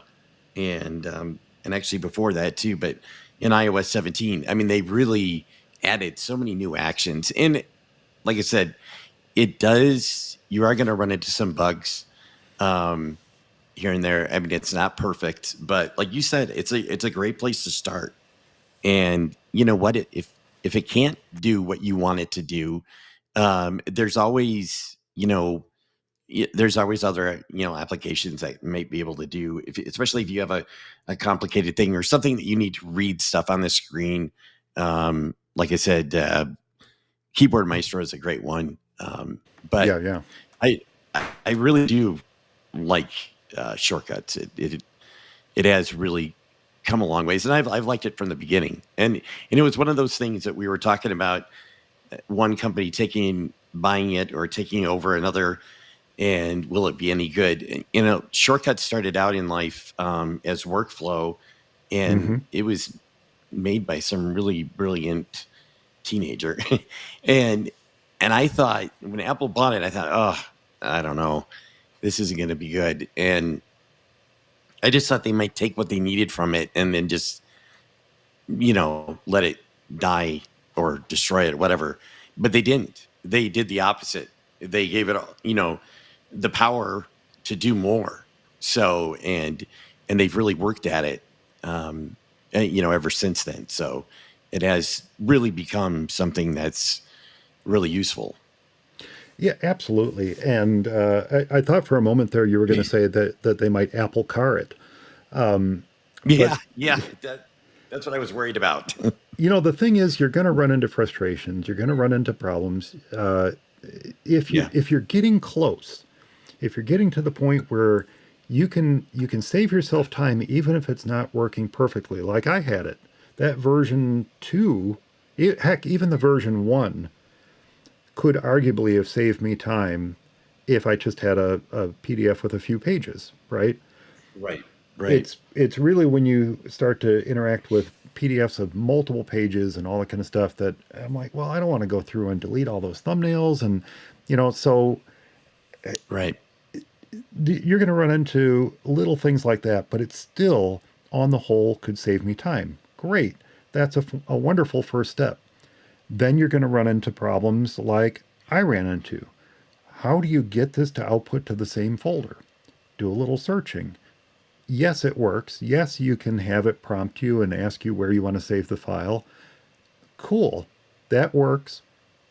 and actually before that too, but in iOS 17, I mean, they really added so many new actions. And like I said, you are going to run into some bugs here and there. I mean, it's not perfect, but like you said, it's a great place to start. And you know what? If it can't do what you want it to do, there's always other applications that might be able to do, especially if you have a complicated thing or something that you need to read stuff on the screen. Like I said, Keyboard Maestro is a great one. But Yeah. I really do like Shortcuts. It has really come a long ways, and I've liked it from the beginning. And it was one of those things that we were talking about, one company buying it or taking over another, and will it be any good? And, Shortcuts started out in life as workflow, and it was made by some really brilliant teenager. and I thought when Apple bought it, I thought, oh, I don't know, this isn't going to be good. And I just thought they might take what they needed from it and then just, let it die or destroy it, whatever. But they didn't. They did the opposite. They gave it, the power to do more. So, and they've really worked at it, ever since then. So it has really become something that's really useful. Yeah, absolutely. And I thought for a moment there you were going to say that they might Apple Car it. Yeah. That's what I was worried about. The thing is, you're going to run into frustrations. You're going to run into problems. If you're getting close, if you're getting to the point where you can save yourself time, even if it's not working perfectly, like I had it. That version 2, heck, even the version 1 could arguably have saved me time if I just had a PDF with a few pages, right? Right. It's really when you start to interact with PDFs of multiple pages and all that kind of stuff that I'm like, well, I don't want to go through and delete all those thumbnails. And, so right. You're going to run into little things like that, but it's still, on the whole, could save me time. Great. That's a wonderful first step. Then you're going to run into problems like I ran into. How do you get this to output to the same folder? Do a little searching. Yes, it works. Yes, you can have it prompt you and ask you where you want to save the file. Cool. That works.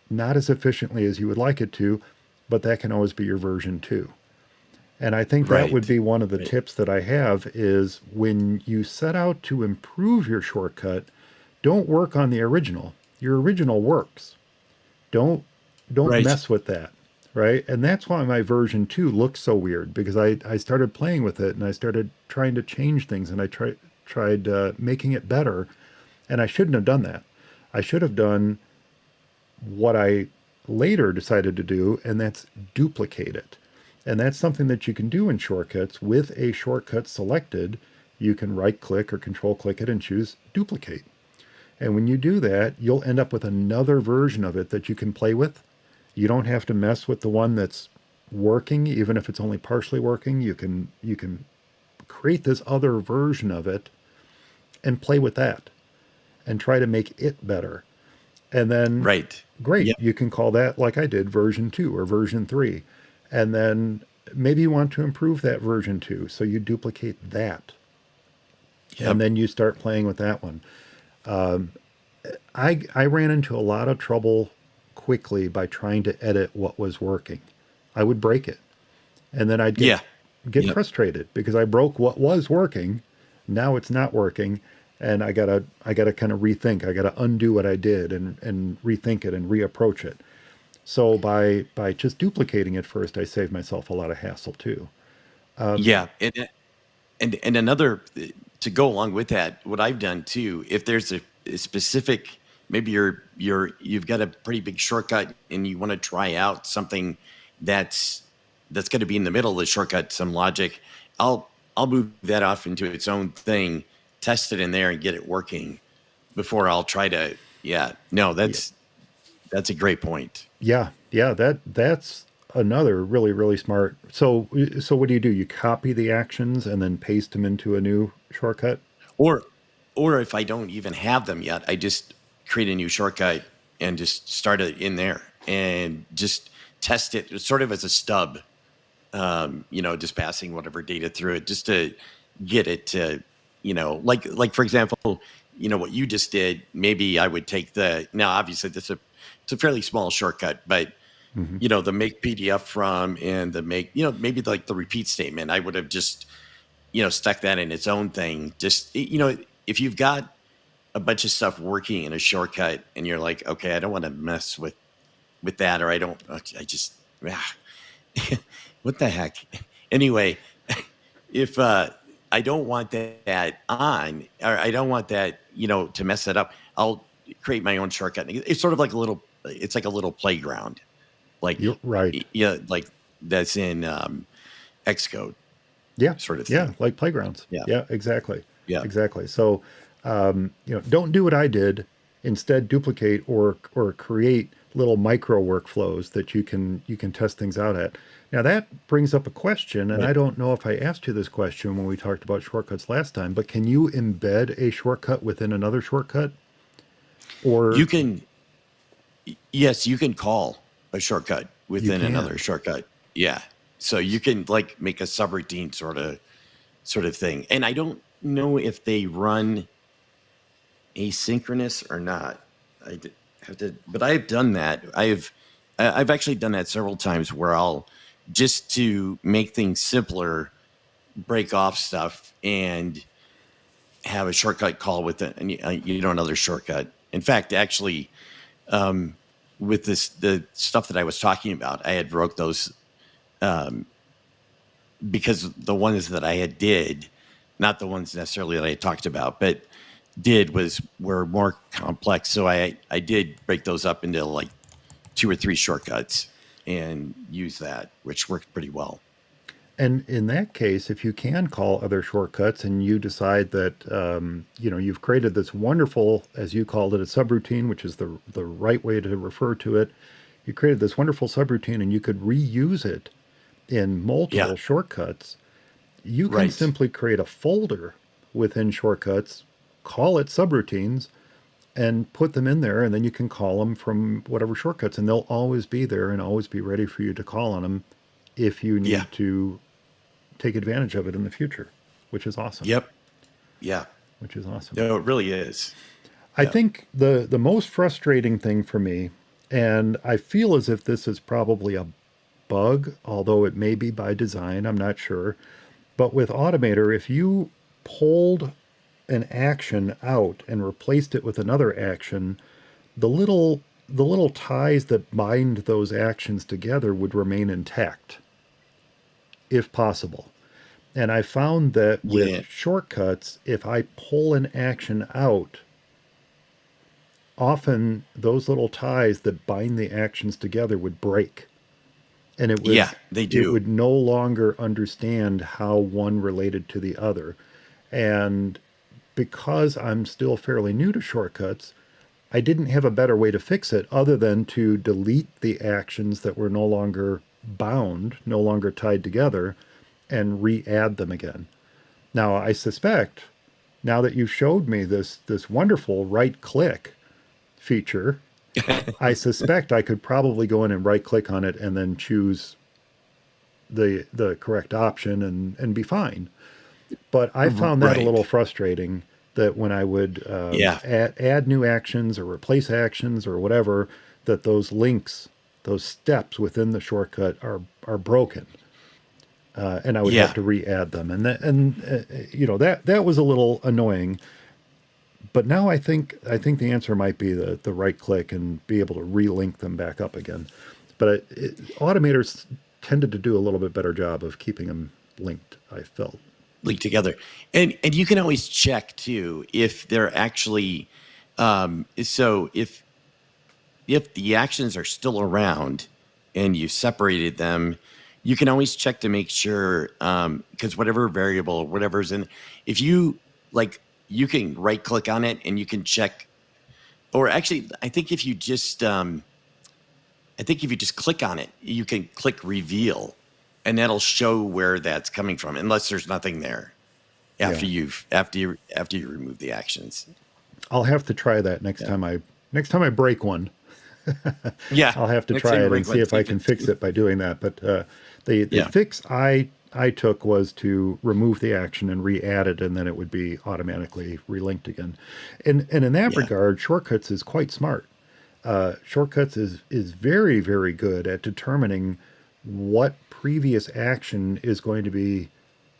Not as efficiently as you would like it to, but that can always be your version 2. And I think that would be one of the tips that I have is when you set out to improve your shortcut, don't work on the original. Your original works. Don't mess with that, right? And that's why my version 2 looks so weird, because I started playing with it and I started trying to change things and I tried making it better, and I shouldn't have done that. I should have done what I later decided to do, and that's duplicate it. And that's something that you can do in Shortcuts. With a shortcut selected, you can right-click or control-click it and choose Duplicate. And when you do that, you'll end up with another version of it that you can play with. You don't have to mess with the one that's working, even if it's only partially working, you can create this other version of it and play with that and try to make it better. And then Right. great, Yep. you can call that, like I did, version 2 or version 3. And then maybe you want to improve that version 2, so you duplicate that. And Yep. then you start playing with that one. I ran into a lot of trouble quickly by trying to edit what was working. I would break it, and then I'd Yeah. get Yep. frustrated because I broke what was working. Now it's not working, and I gotta kind of rethink. I gotta undo what I did and rethink it and reapproach it. So by just duplicating it first, I saved myself a lot of hassle too. Yeah. And another to go along with that, what I've done too, if there's a specific, maybe you've got a pretty big shortcut and you want to try out something that's that's going to be in the middle of the shortcut, some logic, I'll move that off into its own thing, test it in there and get it working before I'll try to. Yeah, no, Yeah, that's a great point. yeah. That's another really smart. So what do? You copy the actions and then paste them into a new shortcut. Or or if I don't even have them yet, I just create a new shortcut and just start it in there and just test it sort of as a stub, just passing whatever data through it just to get it to, like for example, what you just did. Maybe I would take the now obviously this is it's a fairly small shortcut, but Hmm. the make PDF from and the make maybe like the repeat statement. I would have just stuck that in its own thing. Just if you've got a bunch of stuff working in a shortcut and you're like, okay, I don't want to mess with that, or I don't, I just, what the heck? Anyway, if I don't want that on, or I don't want that, to mess it up, I'll create my own shortcut. It's sort of like it's like a little playground, You're like, right. yeah, like that's in Xcode Yeah, sort of yeah, thing. like playgrounds. Yeah. Yeah, exactly, Yeah. exactly. So, don't do what I did. Instead, duplicate or create little micro workflows that you can test things out at. Now that brings up a question, and Right. I don't know if I asked you this question when we talked about shortcuts last time, but can you embed a shortcut within another shortcut? You Or can, yes, you can call a shortcut you within another can? shortcut. Yeah. So you can like make a subroutine sort of thing. And I don't know if they run asynchronous or not. I did have to, but I've done that. I've actually done that several times where I'll just to make things simpler, break off stuff and have a shortcut call with it, and another shortcut. In fact, actually, with the stuff that I was talking about, I had broke those because the ones that I had did, not the ones necessarily that I talked about, but were more complex. So I did break those up into like 2 or 3 shortcuts and use that, which worked pretty well. And in that case, if you can call other shortcuts and you decide that you've created this wonderful, as you called it, a subroutine, which is the right way to refer to it, you created this wonderful subroutine and you could reuse it in Yeah. multiple shortcuts. You can Right. simply create a folder within shortcuts, call it subroutines, and put them in there, and then you can call them from whatever shortcuts, and they'll always be there and always be ready for you to call on them if you Yeah. need to take advantage of it in the future, which is awesome. Yep. Yeah. Which is awesome. No, it really is. I Yeah. think the most frustrating thing for me, and I feel as if this is probably a bug, although it may be by design, I'm not sure. But with Automator, if you pulled an action out and replaced it with another action, the little ties that bind those actions together would remain intact, if possible. And I found that with Yeah. shortcuts, if I pull an action out, often those little ties that bind the actions together would break. And it Yeah, would they it do. would no longer understand how one related to the other. And because I'm still fairly new to shortcuts, I didn't have a better way to fix it other than to delete the actions that were no longer bound, no longer tied together, and re-add them again. Now, I suspect, now that you showed me this wonderful right click feature, I suspect I could probably go in and right click on it and then choose the correct option and be fine. But I found that a little Right. frustrating that when I would Yeah. add new actions or replace actions or whatever, that those links, those steps within the shortcut are broken, and I would have Yeah. to re-add them, that was a little annoying. But now I think the answer might be the right click and be able to relink them back up again. But automators tended to do a little bit better job of keeping them linked, I felt. Linked together. And you can always check too if they're actually so if the actions are still around and you separated them, you can always check to make sure, because whatever variable, whatever's in, if you like, you can right click on it and you can check, or actually, I think if you just click on it, you can click reveal, and that'll show where that's coming from, unless there's nothing there Yeah, after you remove the actions. I'll have to try that next Yeah. time I break one. Yeah. I'll have to Next time try you it and break see one, if see I if can it's fix it by doing that. But the yeah. fix I took was to remove the action and re-add it, and then it would be automatically relinked again. And in that Yeah. regard, Shortcuts is quite smart. Shortcuts is very, very good at determining what previous action is going to be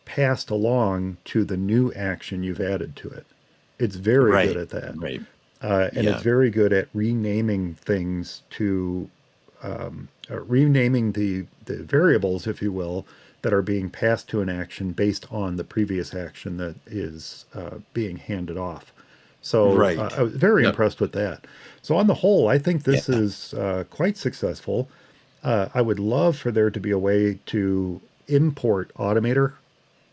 passed along to the new action you've added to it. It's very good Right. at that. Right. And it's Yeah. very good at renaming things to renaming the variables, if you will, that are being passed to an action based on the previous action that is being handed off. So Right. I was very Yep. impressed with that. So on the whole, I think this Yeah. is quite successful. I would love for there to be a way to import automator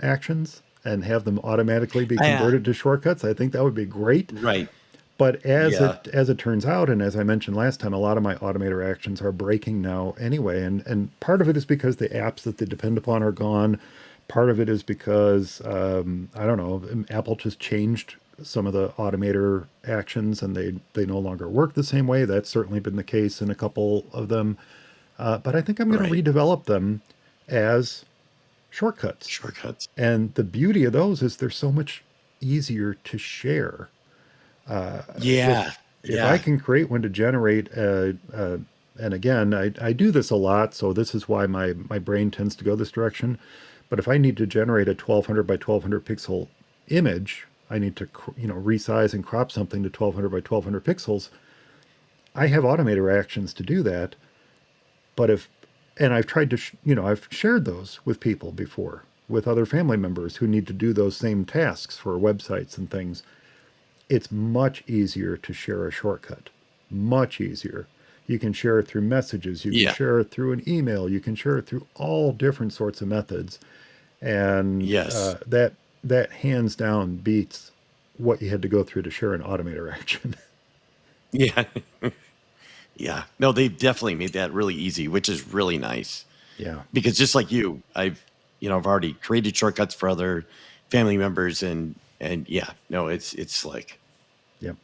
actions and have them automatically be Yeah. converted to shortcuts. I think that would be great. Right. But Yeah. as it turns out, and as I mentioned last time, a lot of my automator actions are breaking now anyway, and part of it is because the apps that they depend upon are gone. Part of it is because I don't know, Apple just changed some of the automator actions, and they no longer work the same way. That's certainly been the case in a couple of them. But I think I'm going to Right. redevelop them as shortcuts. Shortcuts. And the beauty of those is they're so much easier to share. Yeah. If I Yeah. can create one to generate and again, I do this a lot, so this is why my brain tends to go this direction. But if I need to generate a 1200 by 1200 pixel image, I need to resize and crop something to 1200 by 1200 pixels. I have automator actions to do that. But if and I've tried to I've shared those with people before, with other family members who need to do those same tasks for websites and things. It's much easier to share a shortcut. Much easier. You can share it through messages. You can Yeah. share it through an email. You can share it through all different sorts of methods, and Yes. that hands down beats what you had to go through to share an automator action. Yeah. Yeah. No, they've definitely made that really easy, which is really nice. Yeah. Because just like you, I've already created shortcuts for other family members, and yeah, no, it's slick. Yep.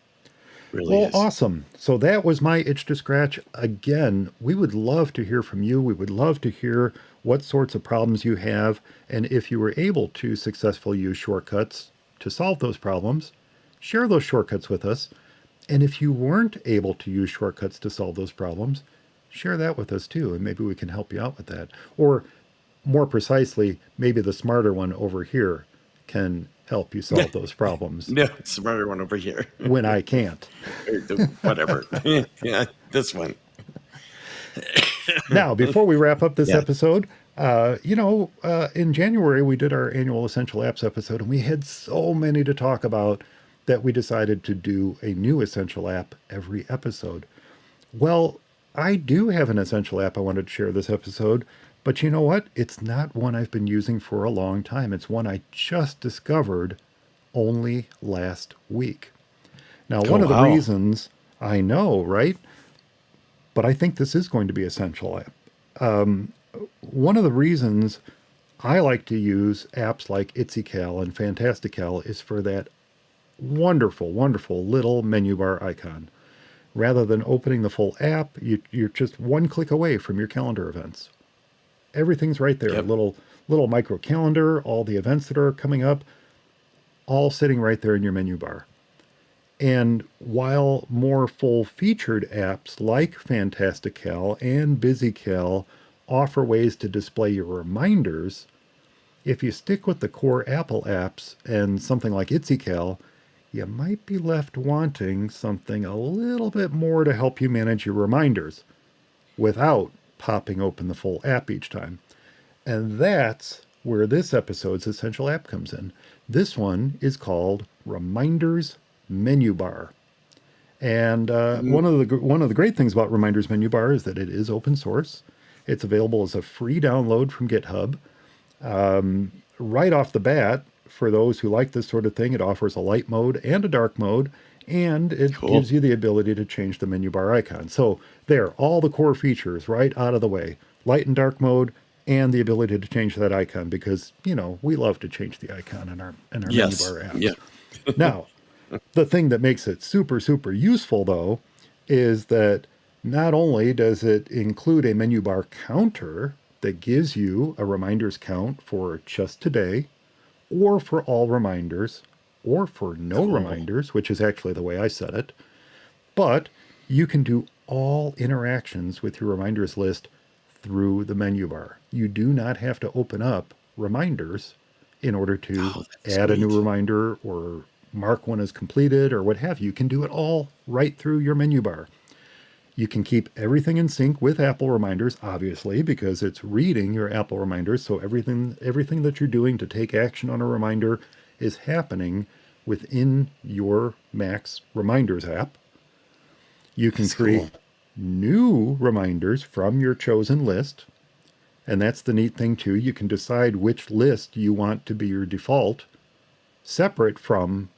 Really Well, is. awesome. So that was my itch to scratch. Again, we would love to hear from you. We would love to hear what sorts of problems you have. And if you were able to successfully use shortcuts to solve those problems, share those shortcuts with us. And if you weren't able to use shortcuts to solve those problems, share that with us too. And maybe we can help you out with that. Or more precisely, maybe the smarter one over here can help you solve those problems No, smarter one over here. when I can't. Whatever. Yeah, this one. Now, before we wrap up this Yeah. episode, in January we did our annual Essential Apps episode, and we had so many to talk about that we decided to do a new Essential App every episode. Well, I do have an Essential App I wanted to share this episode, but you know what? It's not one I've been using for a long time. It's one I just discovered only last week. Now, Oh one of the wow. reasons I know, right? But I think this is going to be essential. one of the reasons I like to use apps like ItzyCal and Fantastical is for that wonderful, wonderful little menu bar icon. Rather than opening the full app, you're just one click away from your calendar events. Everything's right there. Yep. Little micro calendar, all the events that are coming up, all sitting right there in your menu bar. And while more full-featured apps like Fantastical and BusyCal offer ways to display your reminders, if you stick with the core Apple apps and something like ItzyCal, you might be left wanting something a little bit more to help you manage your reminders without popping open the full app each time. And that's where this episode's essential app comes in. This one is called Reminders MenuBar. And one of the great things about Reminders MenuBar is that it is open source. It's available as a free download from GitHub. Right off the bat, for those who like this sort of thing, it offers a light mode and a dark mode, and it gives you the ability to change the menu bar icon. So there, all the core features right out of the way. Light and dark mode, and the ability to change that icon because, we love to change the icon in our menu bar apps. Yeah. Now, the thing that makes it super, super useful, though, is that not only does it include a menu bar counter that gives you a reminders count for just today, or for all reminders, or for no reminders, which is actually the way I set it, but you can do all interactions with your reminders list through the menu bar. You do not have to open up reminders in order to add a new reminder or mark one as completed or what have you. You can do it all right through your menu bar. You can keep everything in sync with Apple Reminders, obviously, because it's reading your Apple Reminders. So everything that you're doing to take action on a reminder is happening within your Mac's Reminders app. You can create new reminders from your chosen list. And that's the neat thing, too. You can decide which list you want to be your default, separate from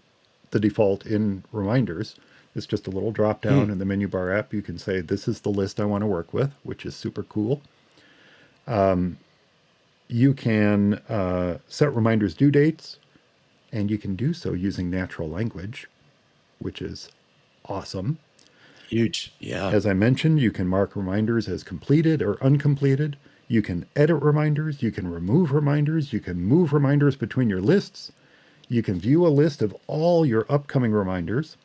the default in Reminders. It's just a little drop down in the menu bar app. You can say, this is the list I want to work with, which is super cool. You can set reminders due dates, and you can do so using natural language, which is awesome. Huge. Yeah. As I mentioned, you can mark reminders as completed or uncompleted. You can edit reminders. You can remove reminders. You can move reminders between your lists. You can view a list of all your upcoming reminders.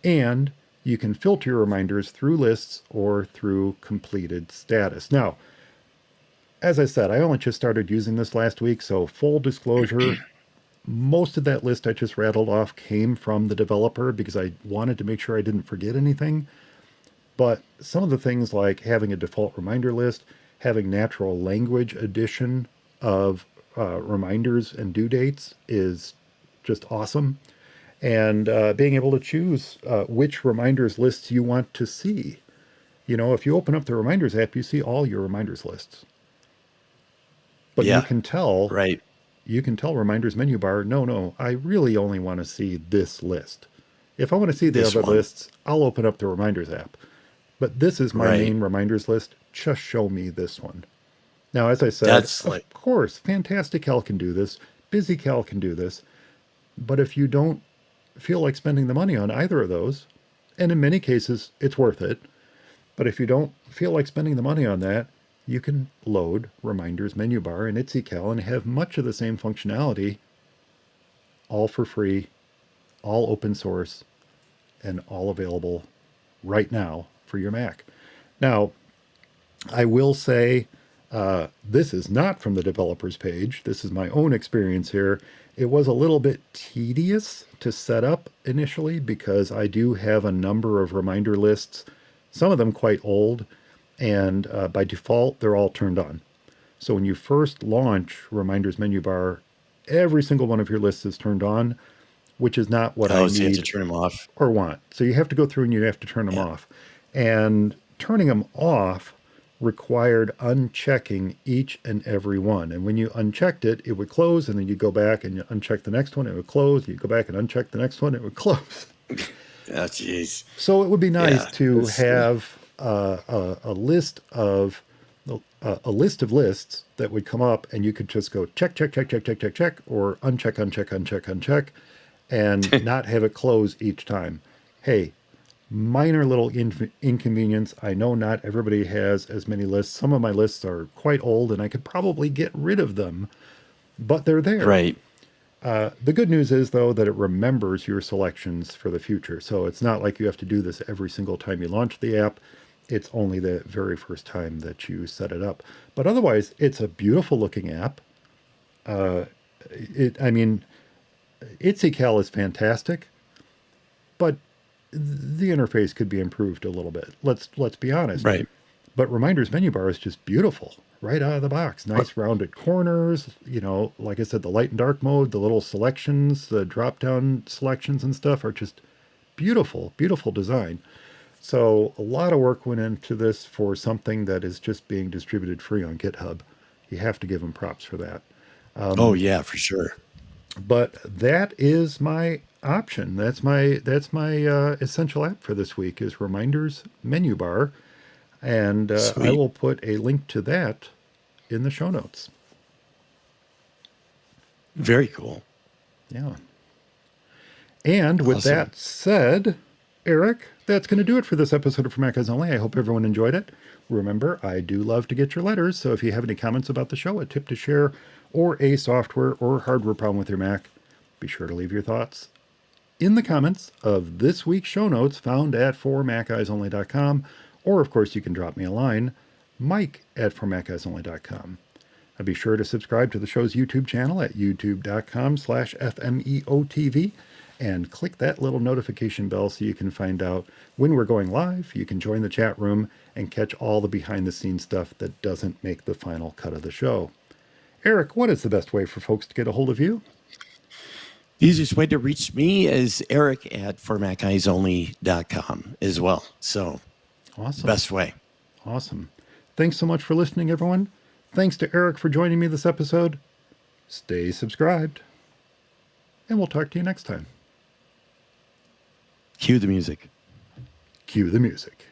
And you can filter your reminders through lists or through completed status. Now, as I said, I only just started using this last week, so full disclosure, most of that list I just rattled off came from the developer because I wanted to make sure I didn't forget anything. But some of the things like having a default reminder list, having natural language addition of reminders and due dates is just awesome. And being able to choose which reminders lists you want to see. If you open up the Reminders app, you see all your reminders lists. But you can tell, you can tell Reminders menu bar, no, I really only want to see this list. If I want to see the other lists, I'll open up the Reminders app. But this is my main reminders list. Just show me this one. Now, as I said, of course, Fantastical can do this. BusyCal can do this. But if you don't feel like spending the money on either of those, and in many cases it's worth it, but if you don't feel like spending the money on that, you can load Reminders menu bar in ItzyCal and have much of the same functionality, all for free, all open source, and all available right now for your Mac. Now, I will say this is not from the developers page. This is my own experience here. It was a little bit tedious to set up initially because I do have a number of reminder lists, some of them quite old, and by default, they're all turned on. So when you first launch Reminders menu bar, every single one of your lists is turned on, which is not what I need. So you have to turn them off. Or want. So you have to go through and you have to turn them off. And turning them off required unchecking each and every one. And when you unchecked it, it would close, and then you go back and you uncheck the next one, it would close. You go back and uncheck the next one, it would close. Oh, geez. So it would be nice to have a list of a list of lists that would come up, and you could just go check, check, check, check, check, check, check, or uncheck, uncheck, uncheck, uncheck, and not have it close each time. Hey, minor little inconvenience. I know not everybody has as many lists. Some of my lists are quite old, and I could probably get rid of them, but they're there. Right. The good news is, though, that it remembers your selections for the future. So it's not like you have to do this every single time you launch the app. It's only the very first time that you set it up. But otherwise, it's a beautiful looking app. I mean, ItzyCal is fantastic, but the interface could be improved a little bit. Let's be honest. Right. But Reminders MenuBar is just beautiful right out of the box. Nice rounded corners, like I said, the light and dark mode, the little selections, the drop down selections and stuff are just beautiful, beautiful design. So a lot of work went into this for something that is just being distributed free on GitHub. You have to give them props for that. Oh yeah, for sure. But that is my option. That's my essential app for this week is Reminders MenuBar. And I will put a link to that in the show notes. Very cool. Yeah. And with that said, Eric, that's going to do it for this episode of For Mac Guys Only. I hope everyone enjoyed it. Remember, I do love to get your letters, so if you have any comments about the show, a tip to share, or a software or hardware problem with your Mac, be sure to leave your thoughts in the comments of this week's show notes found at formacguysonly.com. Or, of course, you can drop me a line, mike@formacguysonly.com. And be sure to subscribe to the show's YouTube channel at youtube.com/FMEOTV and click that little notification bell so you can find out when we're going live. You can join the chat room and catch all the behind-the-scenes stuff that doesn't make the final cut of the show. Eric, what is the best way for folks to get a hold of you? The easiest way to reach me is eric@formacguysonly.com as well. So awesome. Best way. Awesome. Thanks so much for listening, everyone. Thanks to Eric for joining me this episode. Stay subscribed. And we'll talk to you next time. Cue the music. Cue the music.